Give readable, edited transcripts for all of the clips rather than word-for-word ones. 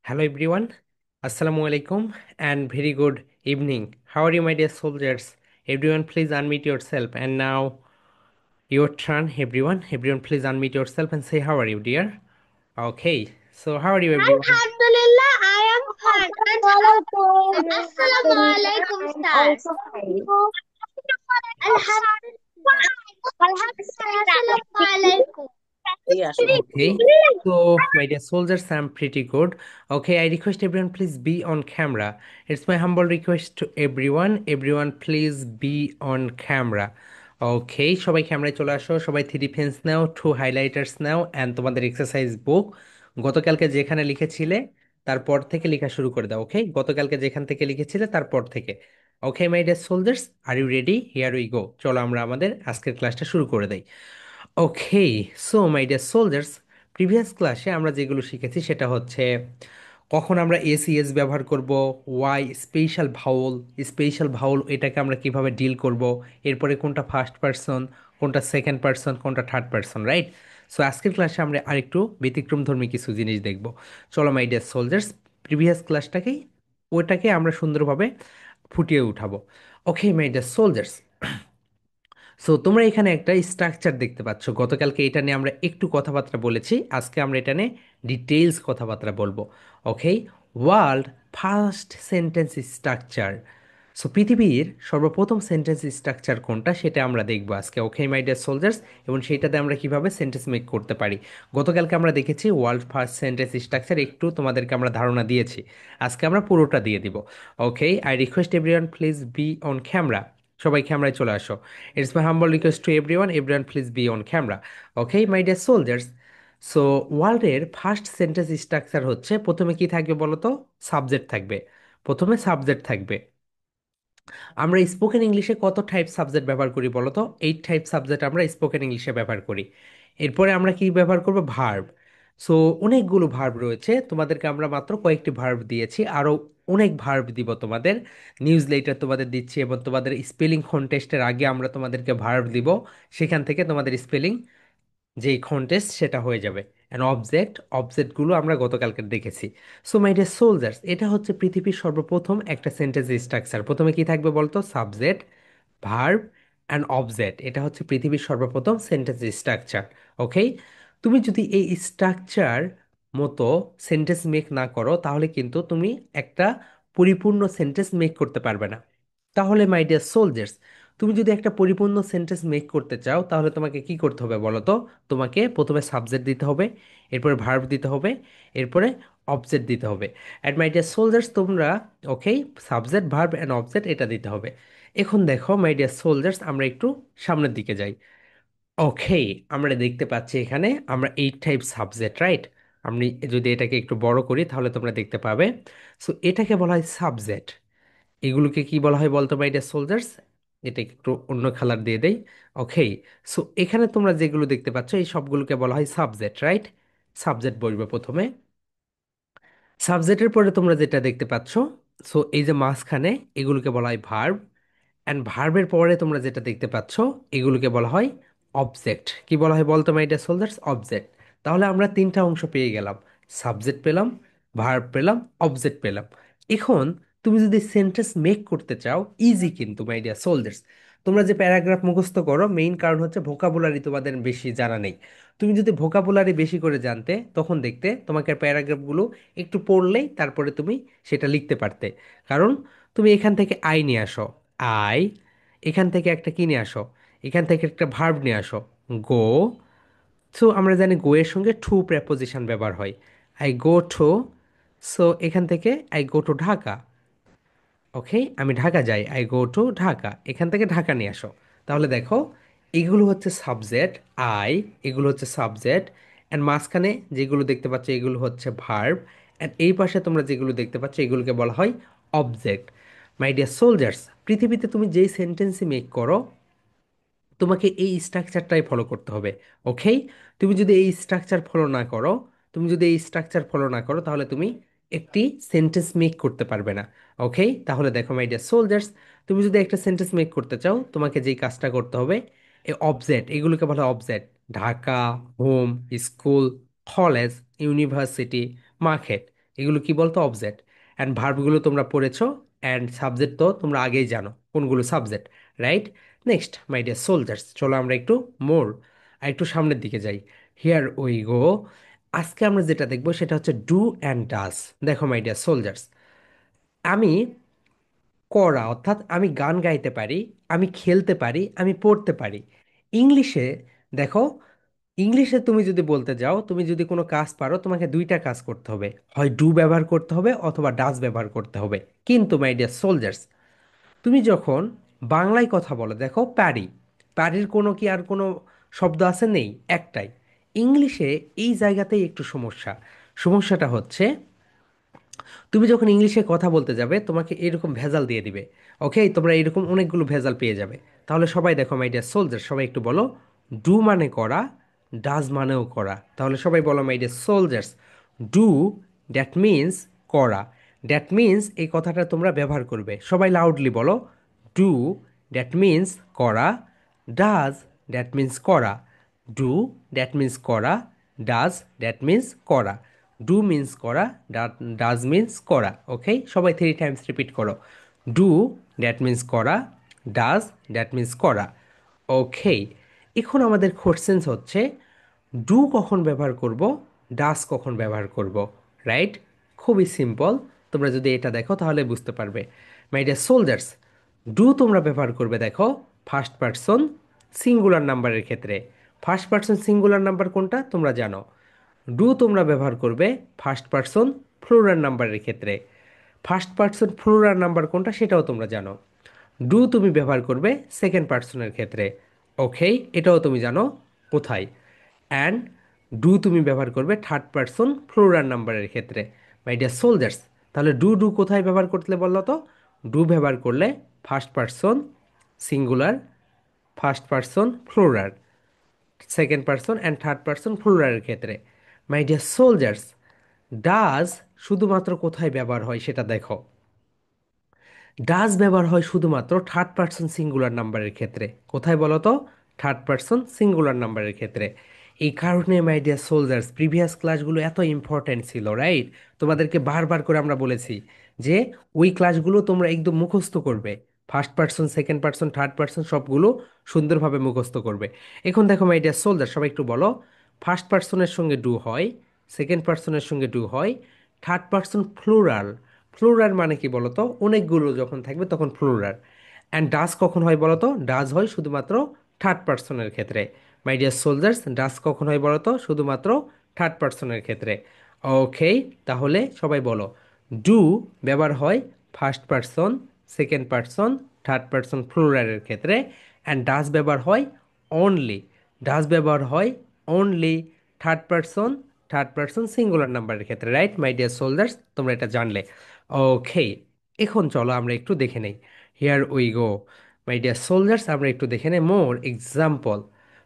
Hello everyone, Assalamu alaikum and very good evening. How are you, my dear soldiers? Everyone, please unmute yourself. And now, your turn, everyone. Everyone, please unmute yourself and say, how are you, dear? Okay, so how are you, everyone? Alhamdulillah, I am fine. And Assalamu alaikum, start. Alhamdulillah. Assalamu alaikum. Okay, so my dear soldiers, I'm pretty good. Okay, I request everyone please be on camera. It's my humble request to everyone. Everyone please be on camera. Okay, সবাই ক্যামেরায় চলে আসো, সবাই three pens নাও, two highlighters নাও, and তোমাদের exercise book গতকালকে যেখানে লিখেছিলে তারপর থেকে লেখা শুরু করে দাও। ওকে, গতকালকে যেখান থেকে লিখেছিলে তারপর থেকে। Okay my dear soldiers, are you ready? Here we go. চলো আমরা আমাদের আজকের ক্লাসটা শুরু করে দেই। Okay, so my dear soldiers, previous ক্লাসে আমরা যেগুলো শিখেছি সেটা হচ্ছে কখন আমরা এস ইএস ব্যবহার করব, ওয়াই স্পেশাল ভাউল এটাকে আমরা কিভাবে ডিল করব, এরপরে কোনটা ফার্স্ট পারসন, কোনটা সেকেন্ড পারসন, কোনটা থার্ড পারসন, রাইট? সো আজকের ক্লাসে আমরা আরেকটু ব্যতিক্রমধর্মী কিছু জিনিস দেখব। চলো মাই ডিয়ার সোলজার্স, প্রিভিয়াস ক্লাসটাকেই ওইটাকে আমরা সুন্দরভাবে ফুটিয়ে উঠাবো। ওকে মাই ডিয়ার সোলজার্স, সো তোমরা এখানে একটা স্ট্রাকচার দেখতে পাচ্ছ। গতকালকে এটা নিয়ে আমরা একটু কথাবার্তা বলেছি, আজকে আমরা এটা নিয়ে ডিটেইলস কথাবার্তা বলবো। Okay, world first sentence structure. So পৃথিবীর সর্বপ্রথম সেন্টেন্স স্ট্রাকচার কোনটা সেটা আমরা দেখবো আজকে। ওকে মাই ডিয়ার সোলজার্স, এবং সেইটাতে আমরা কিভাবে সেন্টেন্স মেক করতে পারি। গতকালকে আমরা দেখেছি ওয়ার্ল্ড ফার্স্ট সেন্টেন্স স্ট্রাকচার, একটু তোমাদেরকে আমরা ধারণা দিয়েছি। আজকে আমরা পুরোটা দিয়ে দিব। Okay, I request everyone please be on camera. সবাই ক্যামেরায় চলে আসো। It's my humble request to everyone. Everyone, please be on camera. Okay, my dear soldiers. So ওয়ার্ল্ডের ফার্স্ট সেন্টেন্স স্ট্রাকচার হচ্ছে, প্রথমে কি থাকবে বলো তো? সাবজেক্ট থাকবে। প্রথমে সাবজেক্ট থাকবে। আমরা স্পোকেন ইংলিশে কত টাইপ সাবজেক্ট ব্যবহার করি বলো তো? 8 টাইপ সাবজেক্ট আমরা স্পোকেন ইংলিশে ব্যবহার করি। এরপরে আমরা কি ব্যবহার করব? ভার্ব। সো অনেকগুলো ভার্ব রয়েছে, তোমাদেরকে আমরা মাত্র কয়েকটি ভার্ব দিয়েছি, আরও অনেক ভার্ব দিব তোমাদের। নিউজ লেটার তোমাদের দিচ্ছি, এবং তোমাদের স্পেলিং কন্টেস্টের আগে আমরা তোমাদেরকে ভার্ব দিব, সেখান থেকে তোমাদের স্পেলিং যেই কন্টেস্ট সেটা হয়ে যাবে। অ্যান্ড অবজেক্টগুলো আমরা গতকালকে দেখেছি। সো মাই ডিয়ার সোলজার্স, এটা হচ্ছে পৃথিবীর সর্বপ্রথম একটা সেন্টেন্স স্ট্রাকচার। প্রথমে কি থাকবে বলতো? Subject, verb and object. এটা হচ্ছে পৃথিবীর সর্বপ্রথম সেন্টেন্স স্ট্রাকচার। ওকে, তুমি যদি এই স্ট্রাকচার মতো সেন্টেন্স মেক না করো তাহলে কিন্তু তুমি একটা পরিপূর্ণ সেন্টেন্স মেক করতে পারবে না। তাহলে মাই ডিয়ার সোলজার্স, তুমি যদি একটা পরিপূর্ণ সেন্টেন্স মেক করতে চাও তাহলে তোমাকে কি করতে হবে বলো তো? তোমাকে প্রথমে সাবজেক্ট দিতে হবে, এরপরে ভার্ব দিতে হবে, এরপরে অবজেক্ট দিতে হবে। অ্যান্ড মাই ডিয়ার সোলজার্স, তোমরা ওকে, সাবজেক্ট ভার্ব অ্যান্ড অবজেক্ট এটা দিতে হবে। এখন দেখো মাই ডিয়ার সোলজার্স, আমরা একটু সামনের দিকে যাই। ওকে, আমরা দেখতে পাচ্ছি এখানে আমরা 8 টাইপ সাবজেক্ট, রাইট? আমি যদি এটাকে একটু বড় করি তাহলে তোমরা দেখতে পাবে। সো এটাকে বলা হয় সাবজেক্ট। এগুলোকে কি বলা হয় বলতো মাই ডিয়ার সোলজার্স? এটা একটু অন্য কালার দিয়ে দেই। ওকে, সো এখানে তোমরা যেগুলো দেখতে পাচ্ছ এই সবগুলোকে বলা হয় সাবজেক্ট, রাইট? সাবজেক্ট বলবে প্রথমে। সাবজেক্টের পরে তোমরা যেটা দেখতে পাচ্ছ, সো এই যে মাঝখানে, এগুলোকে বলা হয় ভার্ব। অ্যান্ড ভার্বের পরে তোমরা যেটা দেখতে পাচ্ছ এগুলোকে বলা হয় অবজেক্ট। কি বলা হয় বলতো মাই ডিয়ার সোলজার্স? অবজেক্ট। তাহলে আমরা তিনটা অংশ পেয়ে গেলাম, সাবজেক্ট পেলাম, ভার্ব পেলাম, অবজেক্ট পেলাম। এখন তুমি যদি সেন্টেন্স মেক করতে চাও, ইজি কিন্তু মাই ডিয়ার সোলজার্স। তোমরা যে প্যারাগ্রাফ মুখস্থ করো, মেইন কারণ হচ্ছে ভোকাবুলারি তোমাদের বেশি জানা নেই। তুমি যদি ভোকাবুলারি বেশি করে জানতে, তখন দেখতে তোমাকে প্যারাগ্রাফগুলো একটু পড়লেই তারপরে তুমি সেটা লিখতে পারতে। কারণ তুমি এখান থেকে আই নিয়ে আসো, আই, এখান থেকে একটা কি নিয়ে আসো, এখান থেকে একটা ভার্ব নিয়ে আসো, গো। সো আমরা জানি গো এর সঙ্গে টু প্রেপোজিশন ব্যবহার হয়। আই গো টু, সো এখান থেকে আই গো টু ঢাকা। ওকে, আমি ঢাকা যাই, আই গো টু ঢাকা, এখান থেকে ঢাকা নিয়ে আসো। তাহলে দেখো, এগুলো হচ্ছে সাবজেক্ট, আই, এগুলো হচ্ছে সাবজেক্ট। অ্যান্ড মাঝখানে যেগুলো দেখতে পাচ্ছ এগুলো হচ্ছে ভার্ব। অ্যান্ড এই পাশে তোমরা যেগুলো দেখতে পাচ্ছ এগুলোকে বলা হয় অবজেক্ট। মাই ডিয়ার সোলজার্স, পৃথিবীতে তুমি যেই সেন্টেন্সই মেক করো তোমাকে এই স্ট্রাকচারটাই ফলো করতে হবে। ওকে, তুমি যদি এই স্ট্রাকচার ফলো না করো, তাহলে তুমি একটি সেন্টেন্স মেক করতে পারবে না। ওকে, তাহলে দেখো মাই ডিয়ার সোলজার্স, তুমি যদি একটা সেন্টেন্স মেক করতে চাও তোমাকে যেই কাজটা করতে হবে, এই অবজেক্ট, এগুলোকে বলা হয় object. Dhaka, home, school, college, university, market, এগুলো কি বলতো? অবজেক্ট। অ্যান্ড ভার্বগুলো তোমরা পড়েছো, অ্যান্ড সাবজেক্ট তো তোমরা আগেই জানো কোনগুলো subject, right? Next my dear soldiers, চলো আমরা একটু মোর আর একটু সামনের দিকে যাই। Here we go. আজকে আমরা যেটা দেখবো সেটা হচ্ছে ডু অ্যান্ড ডাজ। দেখো মাই ডিয়ার সোলজার্স, আমি করা অর্থাৎ আমি গান গাইতে পারি, আমি খেলতে পারি, আমি পড়তে পারি। ইংলিশে দেখো, ইংলিশে তুমি যদি বলতে যাও, তুমি যদি কোনো কাজ পারো, তোমাকে দুইটা কাজ করতে হবে, হয় ডু ব্যবহার করতে হবে অথবা ডাজ ব্যবহার করতে হবে। কিন্তু মাই ডিয়ার সোলজার্স, তুমি যখন বাংলায় কথা বলো, দেখো পারি, পারির কোনো কি আর কোনো শব্দ আছে? নেই, একটাই। ইংলিশে এই জায়গাতেই একটু সমস্যা। সমস্যাটা হচ্ছে তুমি যখন ইংলিশে কথা বলতে যাবে, তোমাকে এরকম ভেজাল দিয়ে দিবে। ওকে, তোমরা এরকম অনেকগুলো ভেজাল পেয়ে যাবে। তাহলে সবাই দেখো মাই ডিয়ার সোলজার, সবাই একটু বলো, ডু মানে করা, ডাজ মানেও করা। তাহলে সবাই বলো my dear soldiers, do that means করা। দ্যাট মিন্স এই কথাটা তোমরা ব্যবহার করবে, সবাই লাউডলি বলো, ডু দ্যাট মিন্স করা, ডাজ দ্যাট মিন্স করা। ডু দ্যাট মিন্স করা, ডাজ দ্যাট মিন্স করা। ডু মিন্স করা, ডাজ মিন্স করা। ওকে, সবাই 3 টাইমস রিপিট করো, ডু দ্যাট মিন্স করা, ডাজ দ্যাট মিন্স করা। ওকে, এখন আমাদের কোশ্চেন্স হচ্ছে ডু কখন ব্যবহার করব, ডাজ কখন ব্যবহার করব, রাইট? খুবই সিম্পল, তোমরা যদি এটা দেখো তাহলে বুঝতে পারবে। মাই ডিয়ার সোলজার্স, ডু তোমরা ব্যবহার করবে দেখো ফার্স্ট পারসন সিঙ্গুলার নাম্বারের ক্ষেত্রে। ফার্স্ট পারসন সিঙ্গুলার নাম্বার কোনটা তোমরা জানো। ডু তোমরা ব্যবহার করবে ফার্স্ট পারসন প্লুরাল নাম্বারের ক্ষেত্রে। ফার্স্ট পারসন প্লুরাল নাম্বার কোনটা সেটাও তোমরা জানো। ডু তুমি ব্যবহার করবে সেকেন্ড পারসনের ক্ষেত্রে। ওকে, এটাও তুমি জানো কোথায়। অ্যান্ড ডু তুমি ব্যবহার করবে থার্ড পারসন প্লুরাল নাম্বারের ক্ষেত্রে। মাই ডিয়ার সোলজার্স, তাহলে ডু ডু কোথায় ব্যবহার করতে বললো তো? ডু ব্যবহার করলে first person singular, first person plural, second person and third person প্লুরালের ক্ষেত্রে। মাই ডিয়ার সোলজার্স, ডাজ শুধুমাত্র কোথায় ব্যবহার হয় সেটা দেখো। ডাজ ব্যবহার হয় শুধুমাত্র থার্ড পারসন সিঙ্গুলার নাম্বারের ক্ষেত্রে। কোথায় বলো তো? থার্ড পারসন সিঙ্গুলার নাম্বারের ক্ষেত্রে। এই কারণে মাই ডিয়ার সোলজার্স, প্রিভিয়াস ক্লাসগুলো এত ইম্পর্ট্যান্ট ছিল, রাইট? তোমাদেরকে বারবার করে আমরা বলেছি যে ওই ক্লাসগুলো তোমরা একদম মুখস্থ করবে। First person, second person, third person সবগুলো সুন্দরভাবে মুখস্থ করবে। এখন দেখো মাই ডিয়ার সোলজার, সবাই একটু বলো, ফার্স্ট পারসনের সঙ্গে ডু হয়, সেকেন্ড পারসনের সঙ্গে ডু হয়, থার্ড পারসন প্লুরাল। প্লুরাল মানে কি বলতো? অনেকগুলো যখন থাকবে তখন প্লুরাল। অ্যান্ড ডাজ কখন হয় বলতো? ডাজ হয় শুধুমাত্র থার্ড পারসনের ক্ষেত্রে। মাই ডিয়ার সোলজার্স, ডাজ কখন হয় বলতো? শুধুমাত্র থার্ড পারসনের ক্ষেত্রে। ওকে, তাহলে সবাই বলো, ডু ব্যবহার হয় first person, second person, third person প্লুরালের ক্ষেত্রে। অ্যান্ড ডাজ ব্যবহার হয় অনলি, ডাজ ব্যবহার হয় অনলি থার্ড পারসন সিঙ্গুলার নাম্বারের ক্ষেত্রে, রাইট মাই ডিয়ার সোলজার্স? তোমরা এটা জানলে। ওকে, এখন চলো আমরা একটু দেখে নেই। Here we go my dear soldiers, আমরা একটু দেখে নেই মোর এক্সাম্পল।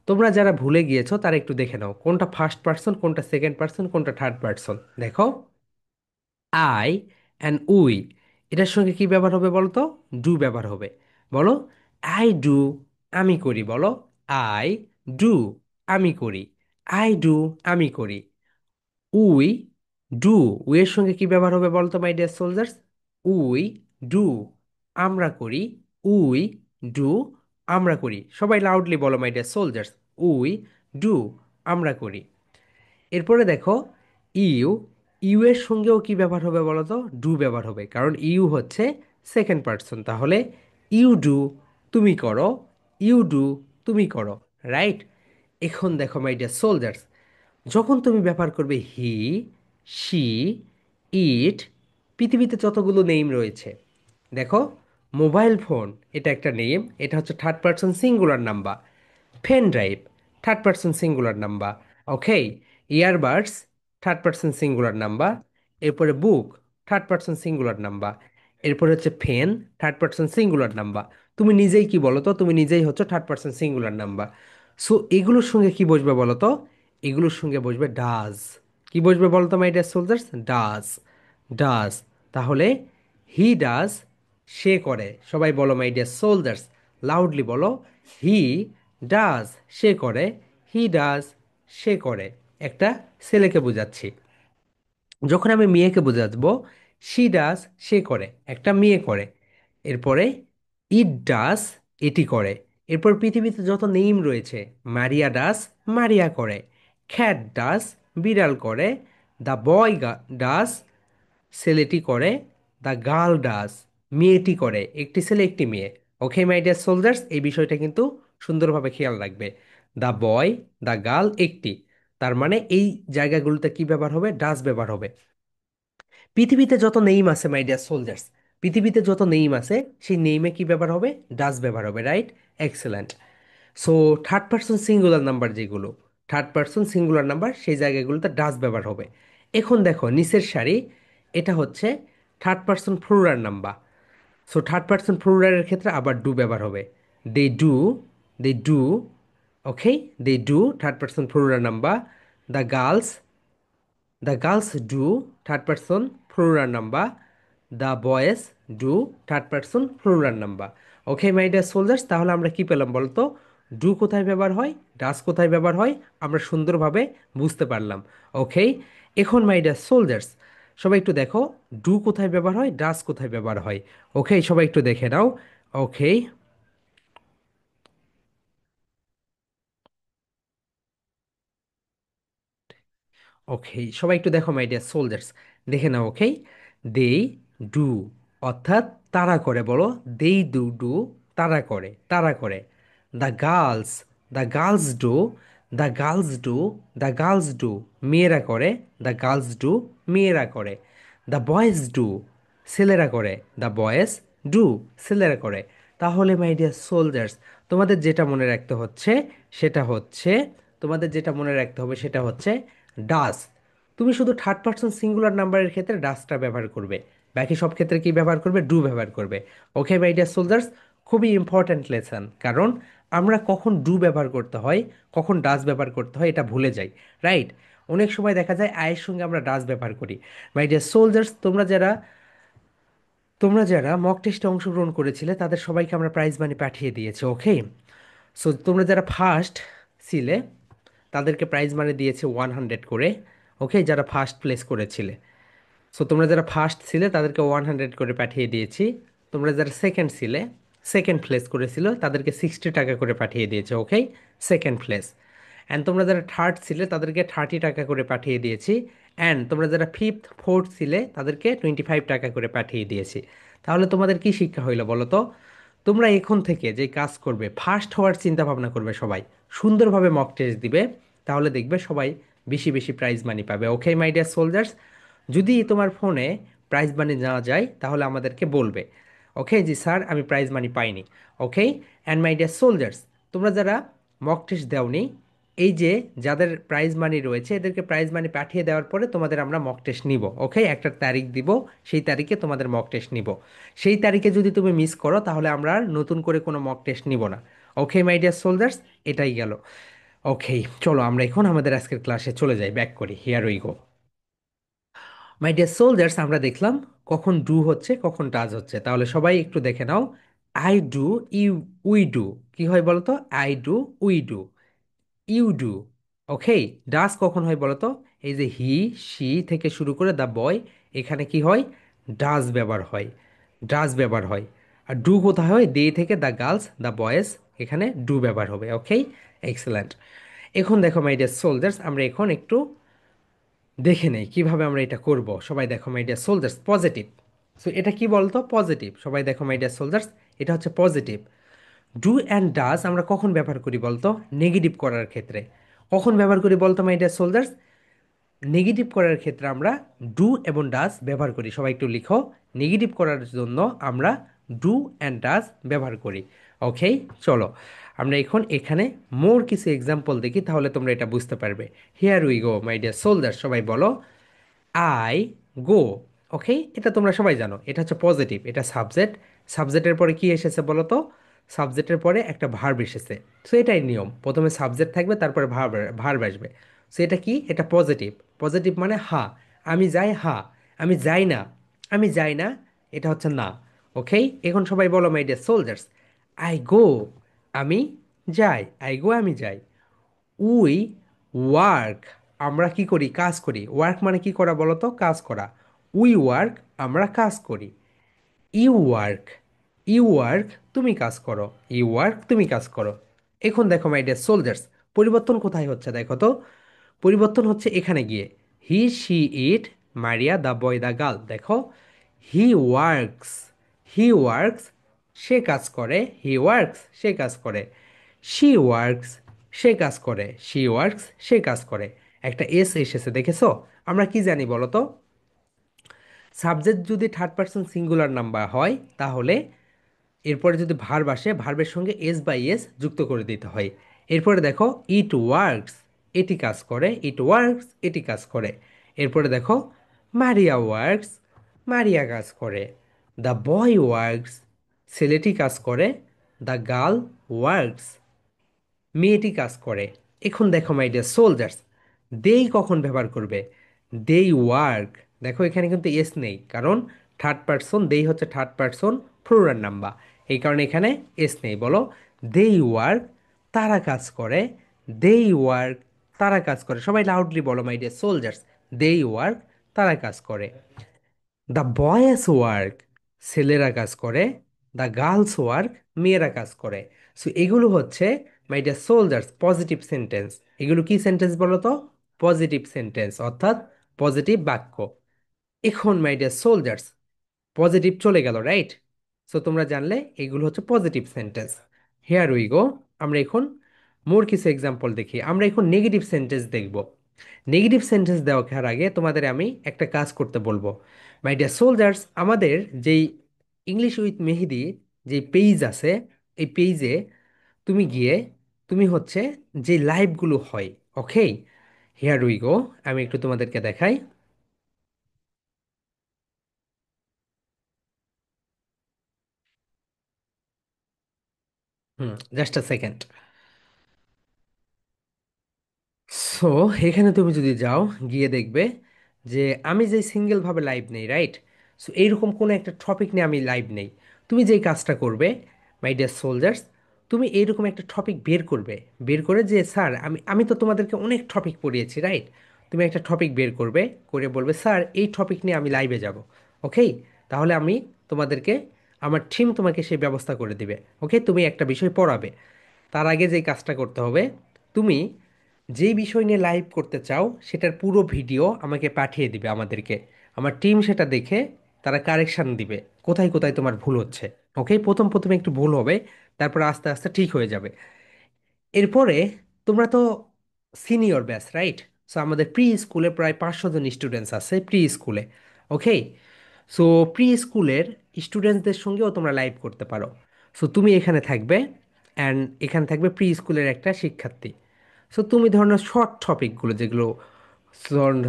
তোমরা যারা ভুলে গিয়েছো তারা একটু দেখে নাও, কোনটা ফার্স্ট পারসন, কোনটা সেকেন্ড পারসন, কোনটা থার্ড পারসন। দেখো, আই অ্যান্ড উই, এটার সঙ্গে কি ব্যবহার হবে বলো তো? ডু ব্যবহার হবে। বলো, আই ডু, আমি করি। বলো, আই ডু, আমি করি। আই ডু, আমি করি। উই ডু, উইয়ের সঙ্গে কি ব্যবহার হবে বলতো my dear soldiers? We do, আমরা করি। উই ডু, আমরা করি। সবাই লাউডলি বলো my dear soldiers, we do, আমরা করি। এরপরে দেখো, ইউ, ইউ এর সঙ্গেও কি ব্যবহার হবে বলো তো? ডু ব্যবহার হবে, কারণ ইউ হচ্ছে সেকেন্ড পারসন। তাহলে ইউ ডু, তুমি করো। ইউ ডু, তুমি করো, রাইট? এখন দেখো মাই ডিয়ার সোলজার্স, যখন তুমি ব্যবহার করবে হি, শি, ইট, পৃথিবীতে যতগুলো নেম রয়েছে, দেখো, মোবাইল ফোন এটা একটা নেম, এটা হচ্ছে third person singular number. Pen drive, third person singular number. Okay, earbuds, third person singular number. এরপরে book, third person singular number. এরপরে হচ্ছে pen, third person singular number. তুমি নিজেই কি বলো তো? তুমি নিজেই হচ্ছে third person singular number. So এগুলোর সঙ্গে কি বসবে বলো তো? এগুলোর সঙ্গে বসবে ডাজ। কি বসবে বলো তো my dear soldiers? Does, does. তাহলে হি ডাজ, সে করে। সবাই বলো মাই ডিয়ার সোলজার্স, লাউডলি বলো, হি ডাজ, সে করে। হি ডাজ, সে করে। একটা ছেলেকে বোঝাচ্ছি। যখন আমি মেয়েকে বোঝাবো, শি ডাস সে করে, একটা মেয়ে করে। এরপরে ইট ডাস এটি করে। এরপর পৃথিবীতে যত নেম রয়েছে, মারিয়া ডাস মারিয়া করে, খ্যাট ডাস বিড়াল করে, দ্য বয় ডাস ছেলেটি করে, দ্য গার্ল ডাস মেয়েটি করে, একটি ছেলে একটি মেয়ে। ওকে মাই ডিয়ার সোলজার্স, এই বিষয়টা কিন্তু সুন্দরভাবে খেয়াল রাখবে। দ্য বয়, দ্য গার্ল একটি, তার মানে এই জায়গাগুলোতে কি ব্যবহার হবে? ডাস ব্যবহার হবে। পৃথিবীতে যত নেইম আছে মাই ডিয়ার সোলজার্স, পৃথিবীতে যত নেইম আছে সেই নেইমে কি ব্যবহার হবে? ডাস ব্যবহার হবে, right? Excellent. So third person singular number যেগুলো, থার্ড পার্সন সিঙ্গুলার নাম্বার সেই জায়গাগুলোতে ডাস ব্যবহার হবে। এখন দেখো নিচের সারি, এটা হচ্ছে third person plural number. So third person প্লুরালের ক্ষেত্রে আবার ডু ব্যবহার হবে। They do, they do, okay, they do third person plural number. The girls, the girls do third person plural number. The boys do third person plural number. Okay my dear soldiers, তাহলে আমরা কি পেলাম বলতো? Do কোথায় ব্যবহার হয়, ডাস কোথায় ব্যবহার হয়, আমরা সুন্দরভাবে বুঝতে পারলাম। ওকে, এখন মাই ডিয়ার সোলজার্স, সবাই একটু দেখো ডু কোথায় ব্যবহার হয়, ডাস কোথায় ব্যবহার হয়। ওকে, সবাই একটু দেখে নাও। ওকে, ওকে, সবাই একটু দেখো মাই ডিয়ার সোলজার্স, দেখে নাও। ওকে, দে ডু অর্থাৎ তারা করে, বলো দেই ডু, ডু তারা করে, তারা করে। The girls, the girls do, the girls do, the girls do মেয়েরা করে, দ্য গার্লস ডু মেয়েরা করে। দ্য বয়েজ ডু ছেলেরা করে, দ্য বয়েজ ডু ছেলেরা করে। তাহলে মাই ডিয়ার সোলজার্স, তোমাদের যেটা মনে রাখতে হচ্ছে সেটা হচ্ছে, তোমাদের যেটা মনে রাখতে হবে সেটা হচ্ছে ডাস। তুমি শুধু থার্ড পার্সন সিঙ্গুলার নাম্বারের ক্ষেত্রে ডাসটা ব্যবহার করবে, বাকি সব ক্ষেত্রে কি ব্যবহার করবে? ডু ব্যবহার করবে। ওকে মাই ডিয়ার সোলজার্স, খুবই ইম্পর্ট্যান্ট লেসন, কারণ আমরা কখন ডু ব্যবহার করতে হয়, কখন ডাস ব্যবহার করতে হয় এটা ভুলে যাই, রাইট? অনেক সময় দেখা যায় আয়ের সঙ্গে আমরা ডাস ব্যবহার করি। মাই ডিয়ার সোলজার্স, তোমরা যারা মক টেস্টে অংশগ্রহণ করেছিলে তাদের সবাইকে আমরা প্রাইজ মানি পাঠিয়ে দিয়েছি। ওকে, সো তোমরা যারা ফার্স্ট ছিলে তাদেরকে প্রাইজ মানি দিয়েছে 100 করে। ওকে, যারা ফার্স্ট প্লেস করেছিলে, সো তোমরা যারা ফার্স্ট ছিলে তাদেরকে 100 করে পাঠিয়ে দিয়েছি। তোমরা যারা সেকেন্ড ছিলে, সেকেন্ড প্লেস করেছিল, তাদেরকে 60 টাকা করে পাঠিয়ে দিয়েছে। ওকে, সেকেন্ড প্লেস। অ্যান্ড তোমরা যারা থার্ড ছিলে তাদেরকে 30 টাকা করে পাঠিয়ে দিয়েছি। অ্যান্ড তোমরা যারা ফিফথ ফোর্থ ছিলে তাদেরকে 25 টাকা করে পাঠিয়ে দিয়েছি। তাহলে তোমাদের কি শিক্ষা হইলো বলো তো? তোমরা এখন থেকে যে কাজ করবে, ফার্স্ট হওয়ার চিন্তা ভাবনা করবে, সবাই সুন্দরভাবে মক টেস্ট দিবে, তাহলে দেখবে সবাই বেশি বেশি প্রাইজ মানি পাবে। ওকে মাই ডিয়ার সোলজার্স, যদি তোমার ফোনে প্রাইজ মানি না যায় তাহলে আমাদেরকে বলবে। ওকে, জি স্যার আমি প্রাইজ মানি পাইনি। ওকে, অ্যান্ড মাই ডিয়ার সোলজার্স, তোমরা যারা মক টেস্ট দেওনি, এই যে যাদের প্রাইজ মানি রয়েছে এদেরকে প্রাইজ মানি পাঠিয়ে দেওয়ার পরে তোমাদের আমরা মক টেস্ট নিব। ওকে, একটা তারিখ দিব, সেই তারিখে তোমাদের মক টেস্ট নিব। সেই তারিখে যদি তুমি মিস করো তাহলে আমরা আর নতুন করে কোনো মক টেস্ট নিব না। ওকে মাই ডিয়ার সোলজার্স, এটাই গেল। ওকে, চলো আমরা এখন আমাদের আজকের ক্লাসে চলে যাই, ব্যাক করি, here we go. My dear soldiers, আমরা দেখলাম কখন ডু হচ্ছে কখন ডাজ হচ্ছে, তাহলে সবাই একটু দেখে নাও। I do, you, we do কি হয় বলো তো? I do, we do, you do. Okay, does কখন হয় বলো তো? এই যে হি, শি থেকে শুরু করে দ্য বয়, এখানে কি হয়? ডাজ ব্যবহার হয়, ডাজ ব্যবহার হয়। আর ডু কোথায় হয়? দে থেকে দ্য গার্লস, দ্য বয়েজ, এখানে ডু ব্যবহার হবে। ওকে, এক্সেলেন্ট। এখন দেখো মাই ডিয়ার সোলজার্স, আমরা এখন একটু দেখে নেই কিভাবে আমরা এটা করব। সবাই দেখো my dear soldiers, positive. So এটা কি বলতো? পজিটিভ। সবাই দেখো মাই ডিয়ার সোলজার্স, এটা হচ্ছে পজিটিভ। ডু অ্যান্ড ডাজ আমরা কখন ব্যবহার করি বলতো? নেগেটিভ করার ক্ষেত্রে। কখন ব্যবহার করি বলতো মাই ডিয়ার সোলজার্স? নেগেটিভ করার ক্ষেত্রে আমরা ডু এবং ডাজ ব্যবহার করি। সবাই একটু লিখো, নেগেটিভ করার জন্য আমরা ডু অ্যান্ড ডাজ ব্যবহার করি। ওকে, চলো আমরা এখন এখানে মোর কিছু এক্সাম্পল দেখি, তাহলে তোমরা এটা বুঝতে পারবে। Here we go my deer soldier, সবাই বলো আই গো। ওকে, এটা তোমরা সবাই জানো, এটা হচ্ছে পজিটিভ, এটা সাবজেক্ট। সাবজেক্টের পরে কি এসেছে বলো তো? সাবজেক্টের পরে একটা ভার্ব এসেছে। সো এটাই নিয়ম, প্রথমে সাবজেক্ট থাকবে তারপরে ভার্ব, ভার্ব আসবে। সো এটা কি? এটা পজিটিভ। পজিটিভ মানে হা, আমি যাই, হা। আমি যাই না, আমি যাই না, এটা হচ্ছে না। ওকে, এখন সবাই বলো my dear soldiers, I go, আমি যাই, আই গো আমি যাই। উই ওয়ার্ক, আমরা কি করি, কাজ করি। ওয়ার্ক মানে কি করা বলো তো, কাজ করা। উই ওয়ার্ক, আমরা কাজ করি। ইউ ওয়ার্ক, ইউ ওয়ার্ক, তুমি কাজ করো। ইউ ওয়ার্ক, তুমি কাজ করো। এখন দেখো মাই ডিয়ার সোলজার্স, পরিবর্তন কোথায় হচ্ছে দেখো তো। পরিবর্তন হচ্ছে এখানে গিয়ে। He, she, it, Maria, the boy, the girl. দেখো, হি ওয়ার্কস, হি ওয়ার্কস, সে কাজ করে। হি ওয়ার্কস, সে কাজ করে। শি ওয়ার্কস, সে কাজ করে। শি ওয়ার্কস, সে কাজ করে। একটা এস এসেছে দেখেছো। আমরা কি জানি বলো তো, সাবজেক্ট যদি থার্ড পারসন সিঙ্গুলার নাম্বার হয় তাহলে এরপরে যদি ভার্ব আসে, ভার্বের সঙ্গে এস বাই এস যুক্ত করে দিতে হয়। এরপরে দেখো, ইট ওয়ার্কস, এটি কাজ করে। ইট ওয়ার্কস, এটি কাজ করে। এরপরে দেখো, মারিয়া ওয়ার্কস, মারিয়া কাজ করে। দ্য বয় ওয়ার্কস, ছেলেটি কাজ করে। দ্য গার্ল ওয়ার্কস, মেয়েটি কাজ করে। এখন দেখো মাই ডিয়ার সোলজার্স, দেই কখন ব্যবহার করবে। দেই ওয়ার্ক, দেখো এখানে কিন্তু এস নেই, কারণ থার্ড পারসন, দেই হচ্ছে থার্ড পারসন প্লুরাল নাম্বার, এই কারণে এখানে এস নেই। বলো, দেই ওয়ার্ক, তারা কাজ করে। দেই ওয়ার্ক, তারা কাজ করে। সবাই লাউডলি বলো মাই ডিয়ার সোলজার্স, দেই ওয়ার্ক, তারা কাজ করে। দ্য বয়েজ ওয়ার্ক, ছেলেরা কাজ করে। দ্য গার্লস ওয়ার্ক, মেয়েরা কাজ করে। সো এগুলো হচ্ছে my dear soldiers positive sentence. এগুলো কি সেন্টেন্স বলো তো, পজিটিভ সেন্টেন্স, অর্থাৎ পজিটিভ বাক্য। এখন মাই ডিয়ার সোলজার্স, পজিটিভ চলে গেল, রাইট। সো তোমরা জানলে এগুলো হচ্ছে positive sentence. Here we go. আমরা এখন মোর কিছু এক্সাম্পল দেখি। আমরা এখন নেগেটিভ সেন্টেন্স দেখব। নেগেটিভ সেন্টেন্স দেওয়ার আগে তোমাদের আমি একটা কাজ করতে বলবো। মাই ডিয়ার সোলজার্স, আমাদের যেই ইংলিশ উইথ মেহেদি যে পেজ আছে, এই পেজে তুমি গিয়ে তুমি হচ্ছে যে লাইভগুলো হয়, ওকে, হেয়ার উই গো, আমি একটু তোমাদেরকে দেখাই। জাস্ট আ সেকেন্ড। সো এখানে তুমি যদি যাও, গিয়ে দেখবে যে আমি যে সিঙ্গেলভাবে লাইভ নেই, রাইট। সো এইরকম কোনো একটা টপিক নিয়ে আমি লাইভ নেই। তুমি যেই কাজটা করবে মাই ডিয়ার সোলজার্স, তুমি এইরকম একটা টপিক বের করবে। বের করে যে স্যার, আমি আমি তো তোমাদেরকে অনেক টপিক পড়িয়েছি, রাইট। তুমি একটা টপিক বের করবে, করে বলবে স্যার এই টপিক নিয়ে আমি লাইভে যাব। ওকে, তাহলে আমি তোমাদেরকে, আমার টিম তোমাকে সেই ব্যবস্থা করে দিবে। ওকে, তুমি একটা বিষয় পড়াবে। তার আগে যেই কাজটা করতে হবে, তুমি যেই বিষয় নিয়ে লাইভ করতে চাও সেটার পুরো ভিডিও আমাকে পাঠিয়ে দিবে আমাদেরকে। আমার টিম সেটা দেখে তারা কারেকশন দিবে, কোথায় কোথায় তোমার ভুল হচ্ছে। ওকে, প্রথম প্রথমে একটু ভুল হবে, তারপর আস্তে আস্তে ঠিক হয়ে যাবে। এরপরে তোমরা তো সিনিয়র ব্যাচ, রাইট। সো আমাদের প্রি স্কুলে প্রায় 500 জন স্টুডেন্টস আছে প্রি স্কুলে। ওকে, সো প্রি স্কুলের স্টুডেন্টসদের সঙ্গেও তোমরা লাইভ করতে পারো। সো তুমি এখানে থাকবে, অ্যান্ড এখানে থাকবে প্রি স্কুলের একটা শিক্ষার্থী। সো তুমি ধরো শর্ট টপিকগুলো যেগুলো,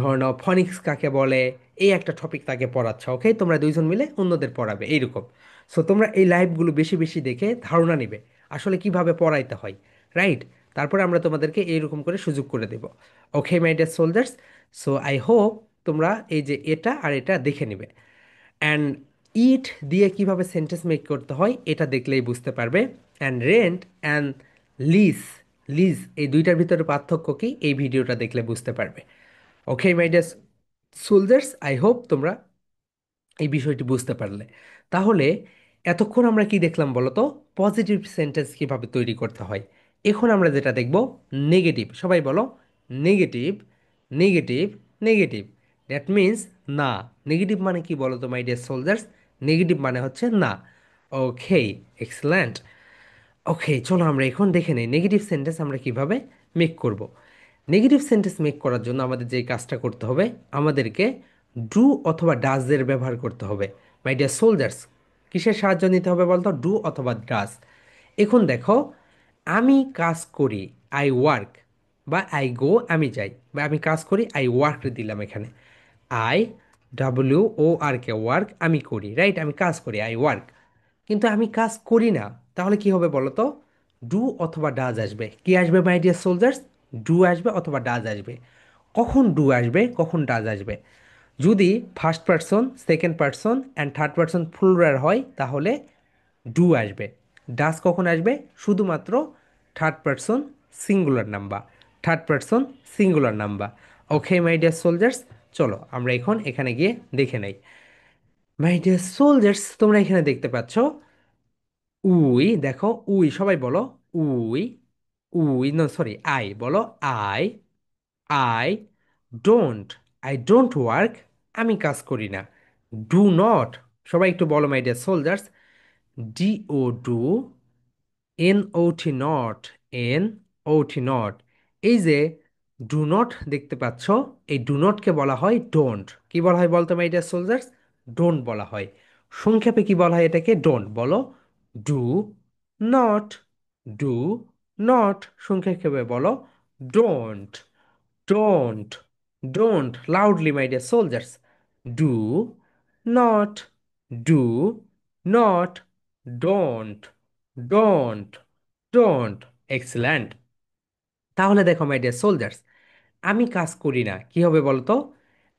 ধরো ফনিক্স কাকে বলে, এই একটা টপিক তাকে পড়াচ্ছ। ওকে, তোমরা দুইজন মিলে অন্যদের পড়াবে এইরকম। সো তোমরা এই লাইভগুলো বেশি বেশি দেখে ধারণা নিবে আসলে কিভাবে পড়াইতে হয়, রাইট। তারপরে আমরা তোমাদেরকে এইরকম করে সুযোগ করে দেব। Okay my dear soldiers, so I hope তোমরা এই যে এটা আর এটা দেখে নিবে। অ্যান্ড ইট দিয়ে কিভাবে সেন্টেন্স মেক করতে হয় এটা দেখলেই বুঝতে পারবে। And rent and lease, lease এই দুইটার ভিতরে পার্থক্য কি এই ভিডিওটা দেখলে বুঝতে পারবে। Okay my dear soldiers, I hope তোমরা এই বিষয়টি বুঝতে পারলে। তাহলে এতক্ষণ আমরা কি দেখলাম বলো তো, পজিটিভ সেন্টেন্স কিভাবে তৈরি করতে হয়। এখন আমরা যেটা দেখব, নেগেটিভ। সবাই বলো, negative, negative, negative. That means না। নেগেটিভ মানে কি বলো তো মাই ডিয়ার সোলজার্স, নেগেটিভ মানে হচ্ছে না। ওকে, এক্সেলেন্ট। ওকে, চলো আমরা এখন দেখে নেই নেগেটিভ সেন্টেন্স আমরা কিভাবে মেক করব। নেগেটিভ সেন্টেন্স মেক করার জন্য আমাদের যে কাজটা করতে হবে, আমাদেরকে ডু অথবা ডাজের ব্যবহার করতে হবে। মাই ডিয়ার সোলজার্স, কিসের সাহায্য নিতে হবে বলতো, ডু অথবা ডাজ। এখন দেখো, আমি কাজ করি, আই ওয়ার্ক, বা আই গো, আমি যাই, বা আমি কাজ করি, আই ওয়ার্ক দিলাম এখানে। I, W O R K, work, আমি করি, রাইট, আমি কাজ করি, আই ওয়ার্ক। কিন্তু আমি কাজ করি না, তাহলে কি হবে বলো তো, ডু অথবা ডাজ আসবে। কি আসবে মাই ডিয়ার সোলজার্স, ডু আসবে অথবা ডাজ আসবে। কখন ডু আসবে, কখন ডাজ আসবে, যদি first person, second person and third person plural হয় তাহলে ডু আসবে। ডাজ কখন আসবে, শুধুমাত্র third person singular number, third person singular number. Okay my dear soldiers, চলো আমরা এখন এখানে গিয়ে দেখে নেই। মাই ডিয়ার সোলজার্স, তোমরা এখানে দেখতে পাচ্ছ উই, দেখো উই, সবাই বলো we. We no sorry, I বলো। I I don't, I don't work, আমি কাজ করি না। ডু নট, সবাই একটু বলো my dear soldiers. D O do, N O T not, N O T not. এই যে ডু নট দেখতে পাচ্ছ, এই ডু নটকে বলা হয় ডোন্ট। কি বলা হয় বলতো মাই ডিয়ার সোলজার্স? ডোন্ট বলা হয়। সংক্ষেপে কি বলা হয় এটাকে? ডোন্ট বলো। ডু নট, ডু নট, সংক্ষেপে বলো don't. Don't, don't, loudly my dear soldiers. Do not, do not, don't, don't, don't. Excellent. তাহলে দেখো মাই ডিয়ার সোলজার্স, আমি কাজ করি না কি হবে বলো তো?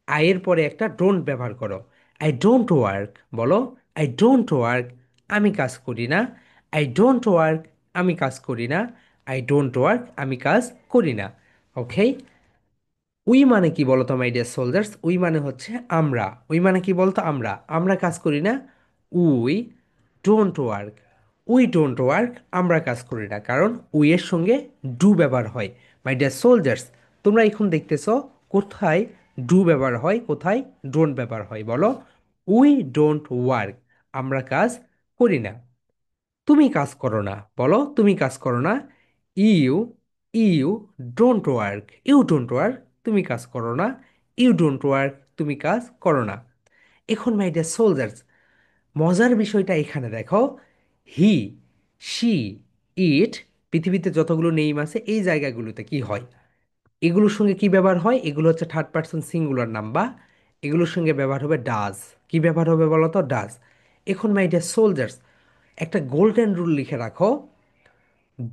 আইয়ের পরে একটা ডোন্ট ব্যবহার করো। আই ডোন্ট ওয়ার্ক বলো। আই ডোন্ট ওয়ার্ক, আমি কাজ করি না। আই ডোন্ট ওয়ার্ক, আমি কাজ করি না। আই ডোন্ট ওয়ার্ক, আমি কাজ করি না। ওকে। উই মানে কি বলতো মাই ডিয়ার সোলজার্স? উই মানে হচ্ছে আমরা। উই মানে কি বলতো? আমরা, আমরা কাজ করি না। We don't work, we don't work, আমরা কাজ করি না, কারণ উই এর সঙ্গে ডু ব্যবহার হয়। মাই ডিয়ার সোলজার্স, তোমরা এখন দেখতেছো কোথায় ডু ব্যবহার হয়, কোথায় ডোন্ট ব্যবহার হয় বলো। উই ডোন্ট ওয়ার্ক, আমরা কাজ করি না। তুমি কাজ করো না বলো, তুমি কাজ করো না। You you don't work, you don't work, তুমি কাজ করো না। ইউ ডোন্ট ওয়ার্ক, তুমি কাজ করো না। এখন মাই ডিয়ার সোলজার্স, মজার বিষয়টা এখানে দেখো। হি, শি, ইট, পৃথিবীতে যতগুলো নেইম আছে এই জায়গাগুলোতে কি হয়? এগুলোর সঙ্গে কি ব্যবহার হয়? এগুলো হচ্ছে থার্ড পারসন সিঙ্গুলার নাম্বার। এগুলোর সঙ্গে ব্যবহার হবে ডাজ। কি ব্যবহার হবে বলো তো? ডাজ। এখন মাই ডিয়ার সোলজার্স, একটা গোল্ডেন রুল লিখে রাখো।